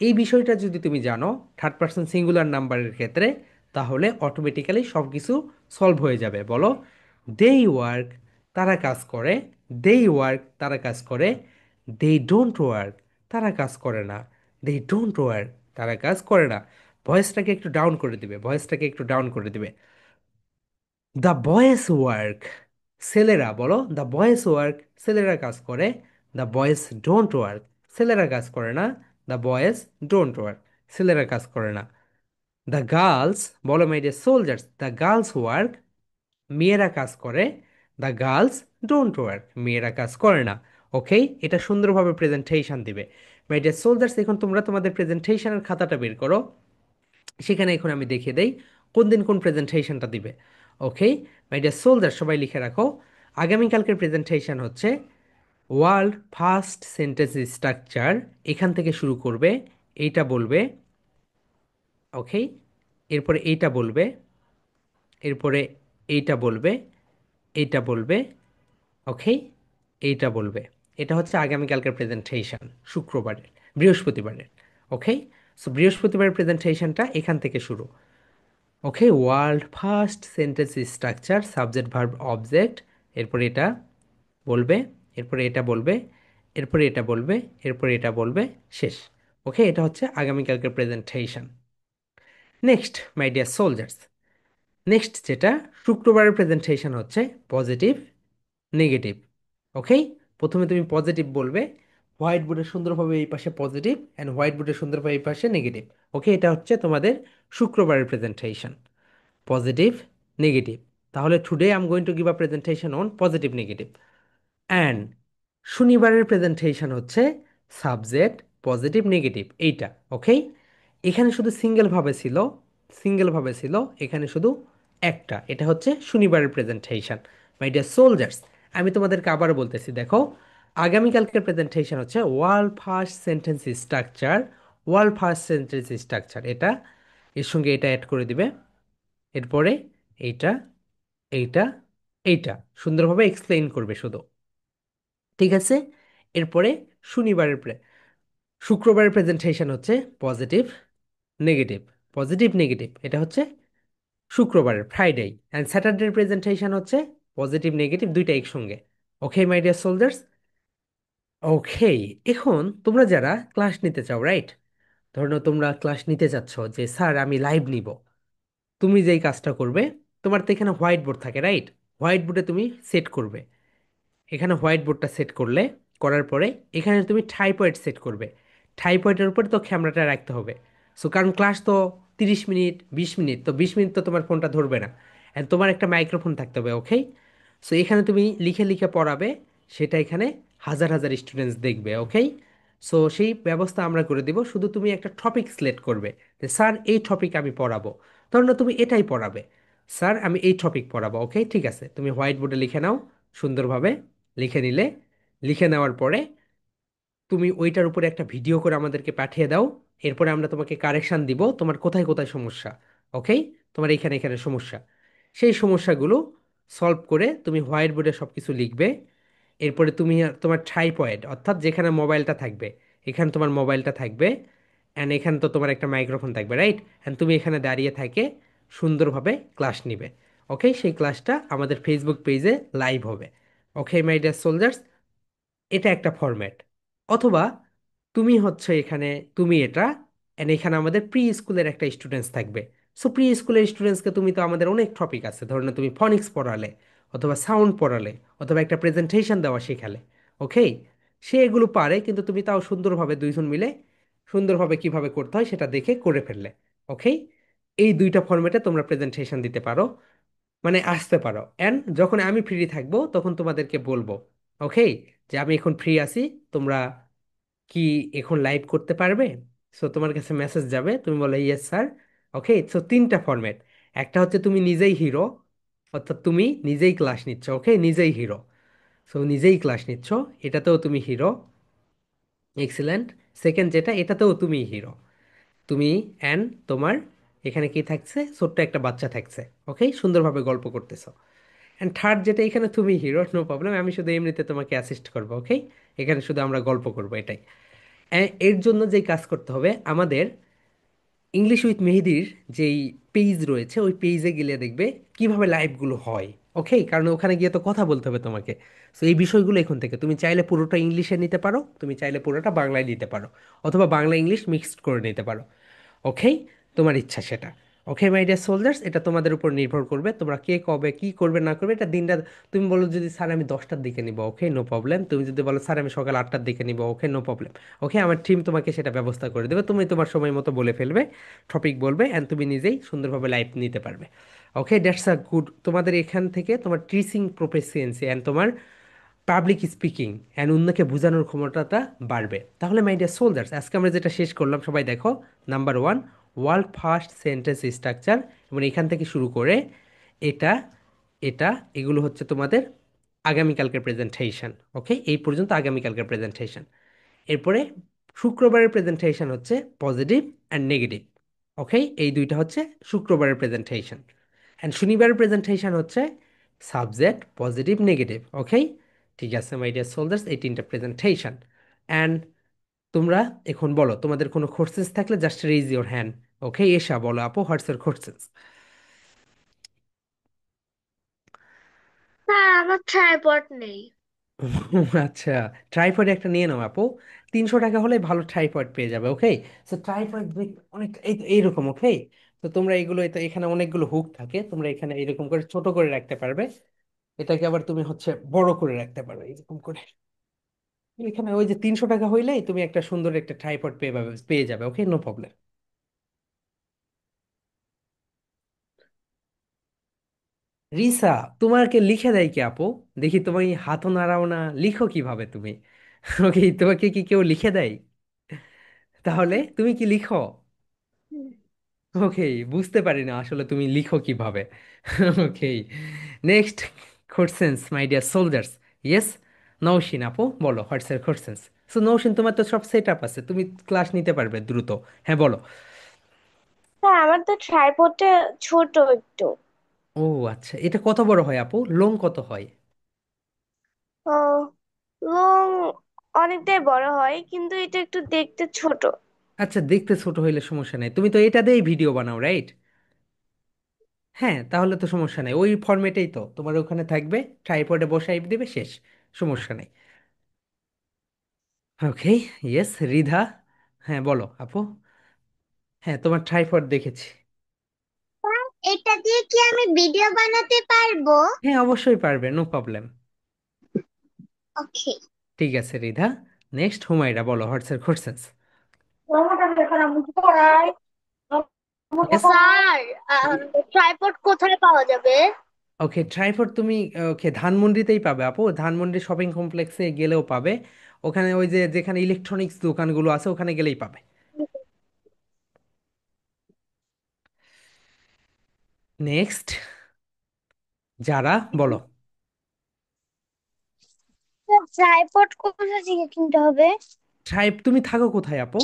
এই বিষয়টা যদি তুমি জানো থার্ড পার্সন সিঙ্গুলার নাম্বারের ক্ষেত্রে, তাহলে অটোমেটিক্যালি সব কিছু সলভ হয়ে যাবে। বলো, দেই ওয়ার্ক, তারা কাজ করে, দেই ওয়ার্ক, তারা কাজ করে, দে ডোন্ট ওয়ার্ক, তারা কাজ করে না, দে ডোন্ট ওয়ার্ক, তারা কাজ করে না। ভয়েসটাকে একটু ডাউন করে দিবে, ভয়েসটাকে একটু ডাউন করে দিবে। দ্য বয়েজ ওয়ার্ক, ছেলেরা, বলো, দ্য বয়েজ ওয়ার্ক, ছেলেরা কাজ করে, দ্য বয়েজ ডোন্ট ওয়ার্ক, ছেলেরা কাজ করে না, দ্য বয়েজ ডোন্ট ওয়ার্ক, ছেলেরা কাজ করে না। দ্য গার্লস, বলো my dear soldiers, the girls work, মেয়েরা কাজ করে, দ্য গার্লস ডোন্ট ওয়ার্ক, মেয়েরা কাজ করে না। ওকে, এটা সুন্দরভাবে প্রেজেন্টেশন দিবে। মাই ডিয়ার সোলজার্স, এখন তোমরা তোমাদের প্রেজেন্টেশনের খাতাটা বের করো, সেখানে এখন আমি দেখিয়ে দেই কোন দিন কোন প্রেজেন্টেশনটা দিবে। ওকে মাই ডিয়ার সোলজার, সবাই লিখে রাখো, আগামীকালকের প্রেজেন্টেশন হচ্ছে ওয়ার্ল্ড ফার্স্ট সেন্টেন্স স্ট্রাকচার, এখান থেকে শুরু করবে, এইটা বলবে, ওকে, এরপরে এইটা বলবে, এরপরে এইটা বলবে, এইটা বলবে, ওকে, এইটা বলবে। এটা হচ্ছে আগামীকালকের প্রেজেন্টেশন, শুক্রবারের, বৃহস্পতিবারের। ওকে, সো বৃহস্পতিবারের প্রেজেন্টেশনটা এখান থেকে শুরু। Okay, world first sentence structure, subject verb object, এরপরে এটা বলবে, এরপরে এটা বলবে, এরপরে এটা বলবে, এরপরে এটা বলবে, শেষ। ওকে, এটা হচ্ছে আগামীকালকের presentation. Next my dear soldiers, next যেটা, শুক্রবারের প্রেজেন্টেশন হচ্ছে পজিটিভ নেগেটিভ। ওকে, প্রথমে তুমি পজিটিভ বলবে, হোয়াইট বোর্ডে সুন্দরভাবে এই পাশে পজিটিভ অ্যান্ড হোয়াইট বোর্ডে সুন্দরভাবে এই পাশে নেগেটিভ। ওকে, এটা হচ্ছে তোমাদের শুক্রবারের প্রেজেন্টেশন, পজিটিভ নেগেটিভ। তাহলে today I am going to give a presentation on positive negative. And শনিবারের প্রেজেন্টেশন হচ্ছে সাবজেক্ট পজিটিভ নেগেটিভ, এইটা। ওকে, এখানে শুধু সিঙ্গেলভাবে ছিল, সিঙ্গেলভাবে ছিল, এখানে শুধু একটা, এটা হচ্ছে শনিবারের প্রেজেন্টেশন। মাই ডিয়ার সোলজার্স, আমি তোমাদেরকে আবার বলতেছি, দেখো, আগামীকালকের প্রেজেন্টেশন হচ্ছে world first sentence structure, world first sentence structure, এটা, এর সঙ্গে এটা অ্যাড করে দিবে, এরপরে এইটা, এইটা, এইটা সুন্দরভাবে এক্সপ্লেইন করবে শুধু, ঠিক আছে। এরপরে শনিবারের শুক্রবারের প্রেজেন্টেশন হচ্ছে পজিটিভ নেগেটিভ, পজিটিভ নেগেটিভ, এটা হচ্ছে শুক্রবারের ফ্রাইডে। অ্যান্ড স্যাটারডের প্রেজেন্টেশন হচ্ছে পজিটিভ নেগেটিভ দুইটা একসঙ্গে। ওকে মাই ডিয়ার সোলজার্স, ওকে। এখন তোমরা যারা ক্লাস নিতে চাও, রাইট, ধরো তোমরা ক্লাস নিতে চাচ্ছ যে স্যার আমি লাইভ নিব, তুমি যেই কাজটা করবে, তোমার তো এখানে হোয়াইট বোর্ড থাকে, রাইট, হোয়াইট বোর্ডে তুমি সেট করবে, এখানে হোয়াইট বোর্ডটা সেট করলে, করার পরে এখানে তুমি ট্রাইপয়েড সেট করবে, ট্রাইপয়েডের উপরে তো ক্যামেরাটা রাখতে হবে। সো কারণ ক্লাস তো 30 মিনিট 20 মিনিট, তো 20 মিনিট তো তোমার ফোনটা ধরবে না, অ্যান্ড তোমার একটা মাইক্রোফোন থাকতে হবে। ওকে, সো এখানে তুমি লিখে লিখে পড়াবে, সেটা এখানে হাজার হাজার স্টুডেন্টস দেখবে। ওকে, সো সেই ব্যবস্থা আমরা করে দিব, শুধু তুমি একটা টপিক সিলেক্ট করবে যে স্যার এই টপিক আমি পড়াবো, ধরো না তুমি এটাই পড়াবে, স্যার আমি এই টপিক পড়াবো। ওকে, ঠিক আছে, তুমি হোয়াইট বোর্ডে লিখে নাও সুন্দরভাবে, লিখে নিলে, লিখে নেওয়ার পরে তুমি ওইটার উপরে একটা ভিডিও করে আমাদেরকে পাঠিয়ে দাও, এরপরে আমরা তোমাকে কারেকশন দিব তোমার কোথায় কোথায় সমস্যা। ওকে, তোমার এখানে এখানে সমস্যা, সেই সমস্যাগুলো সলভ করে তুমি হোয়াইট বোর্ডে সব কিছু লিখবে। এরপরে তুমি তোমার ট্রাইপয়েড, অর্থাৎ যেখানে মোবাইলটা থাকবে, এখানে তোমার মোবাইলটা থাকবে, অ্যান্ড এখানে তো তোমার একটা মাইক্রোফোন থাকবে, রাইট, অ্যান্ড তুমি এখানে দাঁড়িয়ে থাকে সুন্দরভাবে ক্লাস নিবে। ওকে, সেই ক্লাসটা আমাদের ফেসবুক পেজে লাইভ হবে। ওকে মাই ডিয়ার সোলজার্স, এটা একটা ফরম্যাট। অথবা তুমি হচ্ছে এখানে, তুমি এটা, and এখানে আমাদের প্রি স্কুলের একটা স্টুডেন্টস থাকবে। সো প্রি স্কুলের স্টুডেন্টসকে তুমি তো, আমাদের অনেক টপিক আছে, ধরো না তুমি ফনিক্স পড়ালে, অথবা সাউন্ড পড়ালে, অথবা একটা প্রেজেন্টেশন দেওয়া শেখালে। ওকে, সে এগুলো পারে, কিন্তু তুমি তাও সুন্দরভাবে দুইজন মিলে সুন্দরভাবে কিভাবে করতে হয় সেটা দেখে করে ফেললে। ওকে, এই দুইটা ফরম্যাটে তোমরা প্রেজেন্টেশন দিতে পারো, মানে আসতে পারো। অ্যান্ড যখন আমি ফ্রি থাকবো তখন তোমাদেরকে বলবো, ওকে, যে আমি এখন ফ্রি আছি, তোমরা কি এখন লাইভ করতে পারবে। সো তোমার কাছে মেসেজ যাবে, তুমি বলো ইয়েস স্যার। ওকে, সো তিনটা ফরম্যাট, একটা হচ্ছে তুমি নিজেই হিরো, অর্থাৎ তুমি নিজেই ক্লাস নিচ্ছ, ওকে, নিজেই হিরো, সো নিজেই ক্লাস নিচ্ছ, এটাতেও তুমি হিরো, এক্সিলেন্ট। সেকেন্ড যেটা, এটাতেও তুমি হিরো, তুমি অ্যান্ড তোমার এখানে কি থাকছে, ছোট্ট একটা বাচ্চা থাকছে, ওকে, সুন্দরভাবে গল্প করতেছো। অ্যান্ড থার্ড যেটা, এখানে তুমি হিরো, নো প্রবলেম, আমি শুধু এমনিতে তোমাকে অ্যাসিস্ট করবো। ওকে, এখানে শুধু আমরা গল্প করবো, এটাই। এর জন্য যেই কাজ করতে হবে আমাদের, ইংলিশ উইথ মেহেদির যেই পেজ রয়েছে, ওই পেজে গেলে দেখবে কিভাবে লাইভগুলো হয়। ওকে, কারণ ওখানে গিয়ে তো কথা বলতে হবে তোমাকে। সো এই বিষয়গুলো এখন থেকে তুমি চাইলে পুরোটা ইংলিশে নিতে পারো, তুমি চাইলে পুরোটা বাংলায় নিতে পারো, অথবা বাংলা ইংলিশ মিক্সড করে নিতে পারো। ওকে, তোমার ইচ্ছা সেটা। ওকে মাই ডিয়ার সোলজার্স, এটা তোমাদের উপর নির্ভর করবে, তোমরা কে কবে কি করবে না করবে, এটা দিনটা, তুমি বলো যদি স্যার আমি 10টার দিকে নিব, ওকে নো প্রবলেম, তুমি যদি বলো স্যার আমি সকাল 8টার দিকে নিব, ওকে নো প্রবলেম। ওকে, আমার টিম তোমাকে সেটা ব্যবস্থা করে দেবে, তুমি তোমার সময় মতো বলে ফেলবে, টপিক বলবে, অ্যান্ড তুমি নিজেই সুন্দরভাবে লাইভ নিতে পারবে। ওকে, দ্যাটস আ গুড, তোমাদের এখান থেকে তোমার টিচিং প্রফেসিয়েন্সি অ্যান্ড তোমার পাবলিক স্পিকিং অ্যান্ড অন্যকে বোঝানোর ক্ষমতাটা বাড়বে। তাহলে মাই ডিয়ার সোলজার্স, আজকে আমরা যেটা শেষ করলাম, সবাই দেখো, number one, world first sentence structure, এবং এখান থেকে শুরু করে এটা, এটা, এগুলো হচ্ছে তোমাদের আগামীকালকের প্রেজেন্টেশন। ওকে, এই পর্যন্ত আগামীকালকের প্রেজেন্টেশন। এরপরে শুক্রবারের প্রেজেন্টেশন হচ্ছে পজিটিভ অ্যান্ড নেগেটিভ। ওকে, এই দুইটা হচ্ছে শুক্রবারের প্রেজেন্টেশন। অ্যান্ড শনিবারের প্রেজেন্টেশন হচ্ছে সাবজেক্ট পজিটিভ নেগেটিভ। ওকে, ঠিক আছে মাই ডিয়ার সোলজার্স, এই তিনটা প্রেজেন্টেশন। অ্যান্ড তোমরা এখন বলো তোমাদের কোনো কোর্সেস থাকলে জাস্ট রেইজ ইওর হ্যান্ড। ওকে, এসা বলো আপু, হোয়াটস ইওর কোর্সেস? স্যার আমার ট্রাইপড নেই। আচ্ছা, ট্রাইপড একটা নিয়ে নাও আপু। 300 টাকা হলে ভালো ট্রাইপড পেয়ে যাবে। ওকে, তো ট্রাইপড অনেক এইরকম। ওকে, তো তোমরা এগুলো এখানে অনেকগুলো হুক থাকে, তোমরা এখানে এরকম করে ছোট করে রাখতে পারবে। এটাকে আবার তুমি হচ্ছে বড় করে রাখতে পারবে এরকম করে। এখানে ওই যে 300 টাকা হইলেই তুমি একটা সুন্দর একটা ট্রাইপড পেয়ে যাবে। ওকে, নো প্রবলেম। রিসা, তোমাকে লিখে দেয় কি আপু? দেখি তোমার হাতও নাড়াও না, লিখো কিভাবে তুমি? ওকে, তোমাকে কি কেউ লিখে দেয়? তাহলে তুমি কি লিখো? ওকে, বুঝতে পারি না আসলে তুমি লিখো কিভাবে। Okay, next questions my dear soldiers. Yes, Nowshin আপু বলো, হোয়াটস এর কোশ্চেন্স? সো নৌশিন, তোমার তো সব সেট আপ আছে, তুমি ক্লাস নিতে পারবে দ্রুত। হ্যাঁ বলো। স্যার আমার তো ট্রাইপডটা ছোট একটু। ও আচ্ছা, এটা কত বড় হয় আপু, লং কত হয়? ও, এবং অনেকটাই বড় হয় কিন্তু এটা একটু দেখতে ছোট। আচ্ছা, দেখতে ছোট হইলে সমস্যা নেই, তুমি তো এটা দিয়েই ভিডিও বানাও, রাইট? হ্যাঁ, তাহলে তো সমস্যা নেই, ওই ফরম্যাটেই তো তোমার ওখানে থাকবে, ট্রাইপডে বসাই দিবে, শেষ, সমস্যা নেই। ওকে, ইয়েস রিধা, হ্যাঁ বলো আপু। হ্যাঁ, তোমার ট্রাইপড দেখেছি। এটা দিয়ে কি আমি ভিডিও বানাতে পারবো? হ্যাঁ, অবশ্যই পারবে, নো প্রবলেম। ওকে। ঠিক আছে রিধা। নেক্সট হুমায়রা বলো, হোয়াটস এর কোশ্চেন্স? ইয়েস। স্যার ট্রাইপড কোথায় পাওয়া যাবে? ওকে, ট্রাইপড তুমি ওকে ধানমন্ডিতেই পাবে আপু, ধানমন্ডি শপিং কমপ্লেক্সে গেলেও পাবে। ওখানে ওই যে যেখানে ইলেকট্রনিক্স দোকানগুলো আছে ওখানে গেলেই পাবে। নেক্সট যারা, বলো। ট্রাইপড কোথা থেকে কিনতে হবে? তুমি থাকো কোথায় আপু?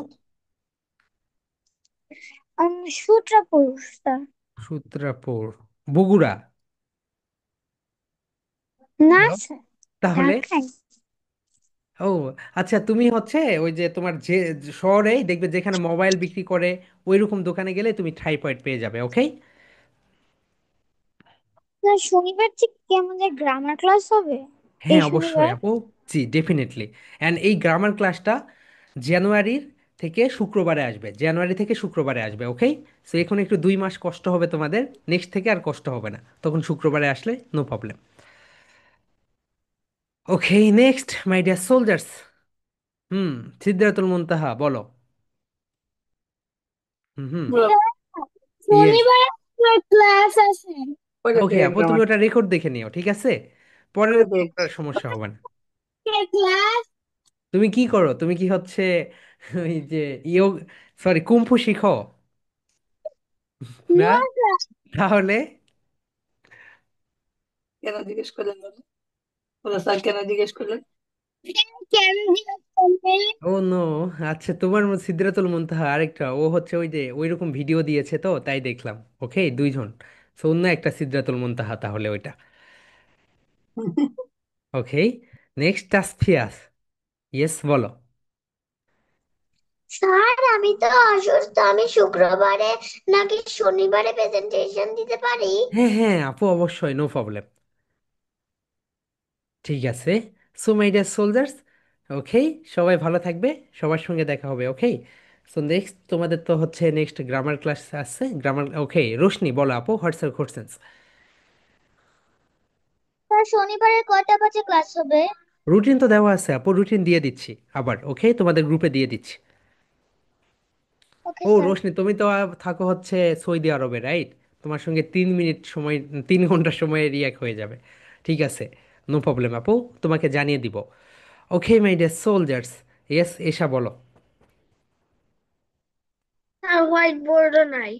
সূত্রাপুর স্যার। সূত্রাপুর, বগুড়া? না হ্যালো, স্যার, তাহলে? ঢাকায়। ও আচ্ছা, তুমি হচ্ছে ওই যে তোমার যে শহরে দেখবে যেখানে মোবাইল বিক্রি করে ওই রকম দোকানে গেলে তুমি ট্রাইপড পেয়ে যাবে। ওকে, না, শনিবার থেকে কি আমাদের গ্রামার ক্লাস হবে? এই হ্যাঁ অবশ্যই শনিবার? আপু, জি ডেফিনেটলি। অ্যান্ড এই গ্রামার ক্লাসটা জানুয়ারির থেকে শুক্রবারে আসবে, জানুয়ারি থেকে শুক্রবারে আসবে। ওকে, সো এখন একটু 2 মাস কষ্ট হবে তোমাদের, নেক্সট থেকে আর কষ্ট হবে না, তখন শুক্রবারে আসলে no problem. Okay, next my dear soldiers. Hmm, Sidratul Muntaha বলো। Hmm hmm. ইয়েস। শনিবার আমার ক্লাস আছে। ওকে আপু, তুমি ওটা রেকর্ড দেখে নিও, ঠিক আছে? পরে আর সমস্যা হবে না। ক্লাস তুমি কি করো, তুমি কি হচ্ছে ওই যে ইয়োগ সরি কুম্ফু শিখো না? No sir. তাহলে? কেন জিজ্ঞেস করলেন বলো? বলো স্যার কেন জিজ্ঞেস করলেন? কেন জিজ্ঞেস করলেন? ও নো, আচ্ছা তোমার সিদ্রাতুল মুনতাহা আরেকটা, ও হচ্ছে ওই যে ওই রকম ভিডিও দিয়েছে তো তাই দেখলাম। ওকে, দুইজন। সো অন্য একটা সিদ্রাতুল মুনতাহা তাহলে ওইটা। ওকে, নেক্সট তাসফিয়াস। ইয়েস বলো। স্যার আমি তো অসুস্থ, আমি শুক্রবারে নাকি শনিবারে প্রেজেন্টেশন দিতে পারি? হ্যাঁ হ্যাঁ আপু, অবশ্যই, নো প্রবলেম। ঠিক আছে, so my dear soldiers, okay, সবাই ভালো থাকবে, সবার সঙ্গে দেখা হবে। ওকে, সো নেক্সট তোমাদের তো হচ্ছে নেক্সট গ্রামার ক্লাস আসছে, গ্রামার। ওকে, রোশনি বলো আপু, হোয়াটস ইওর কোশ্চেন্স? স্যার শনিবারে কয়টা বাজে ক্লাস হবে? রুটিন তো দেওয়া আছে আপু, রুটিন দিয়ে দিচ্ছি আবার। ওকে, তোমাদের গ্রুপে দিয়ে দিচ্ছি। ওকে ও স্যার। রোশনি, তুমি তো থাকো হচ্ছে সৌদি আরবে, রাইট? তোমার সঙ্গে 3 মিনিট সময়, 3 ঘন্টা সময়ে রিয়াক্ট হয়ে যাবে। ঠিক আছে, নো প্রবলেম আপু, তোমাকে জানিয়ে দিব। ওকে মাই ডিয়ার সোলজার্স, ইয়েস এসা বলো। স্যার হোয়াইট বোর্ডও নাই।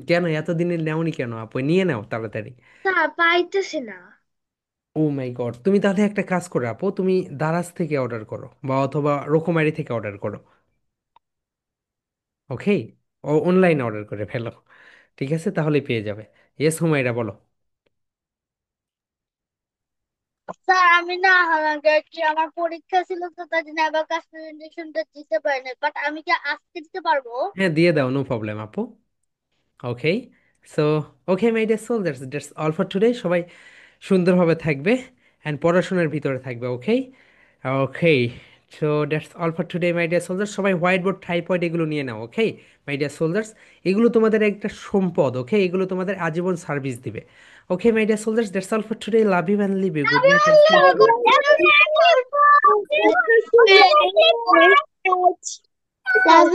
কেন এতদিনে নেওনি কেন আপু, নিয়ে নাও তাড়াতাড়ি। স্যার পাইতেছি না। ও মাই গড, তুমি তাহলে একটা কাজ করো আপু, তুমি দারাজ থেকে অর্ডার করো বা অথবা রকমারি থেকে অর্ডার করো। ওকে, ও অনলাইনে অর্ডার করে ফেলো। ঠিক আছে, তাহলে পেয়ে যাবে। ইয়েস হুমায়রা, বলো। স্যার আমি না যে আমার পরীক্ষা ছিল তো তার জন্য অ্যাবাকাস প্রেজেন্টেশনটা দিতে পারিনি, বাট আমি কি আজকে দিতে পারবো? হ্যাঁ, দিয়ে দাও, নো প্রবলেম আপু। Okay, so okay my dear soul, that's all for today. সবাই সুন্দরভাবে থাকবে অ্যান্ড পড়াশোনার ভিতরে থাকবে। Okay, okay, so that's all for today my dear soldiers. সবাই হোয়াইট বোর্ড, ট্রাইপয়েড এগুলো নিয়ে নাও। ওকে মাই ডিয়ার সোলজার্স, এগুলো তোমাদের একটা সম্পদ। ওকে, এগুলো তোমাদের আজীবন সার্ভিস দিবে। Okay my dear soldiers, that's all for today. Love you and live you. Good night and see you tomorrow. Love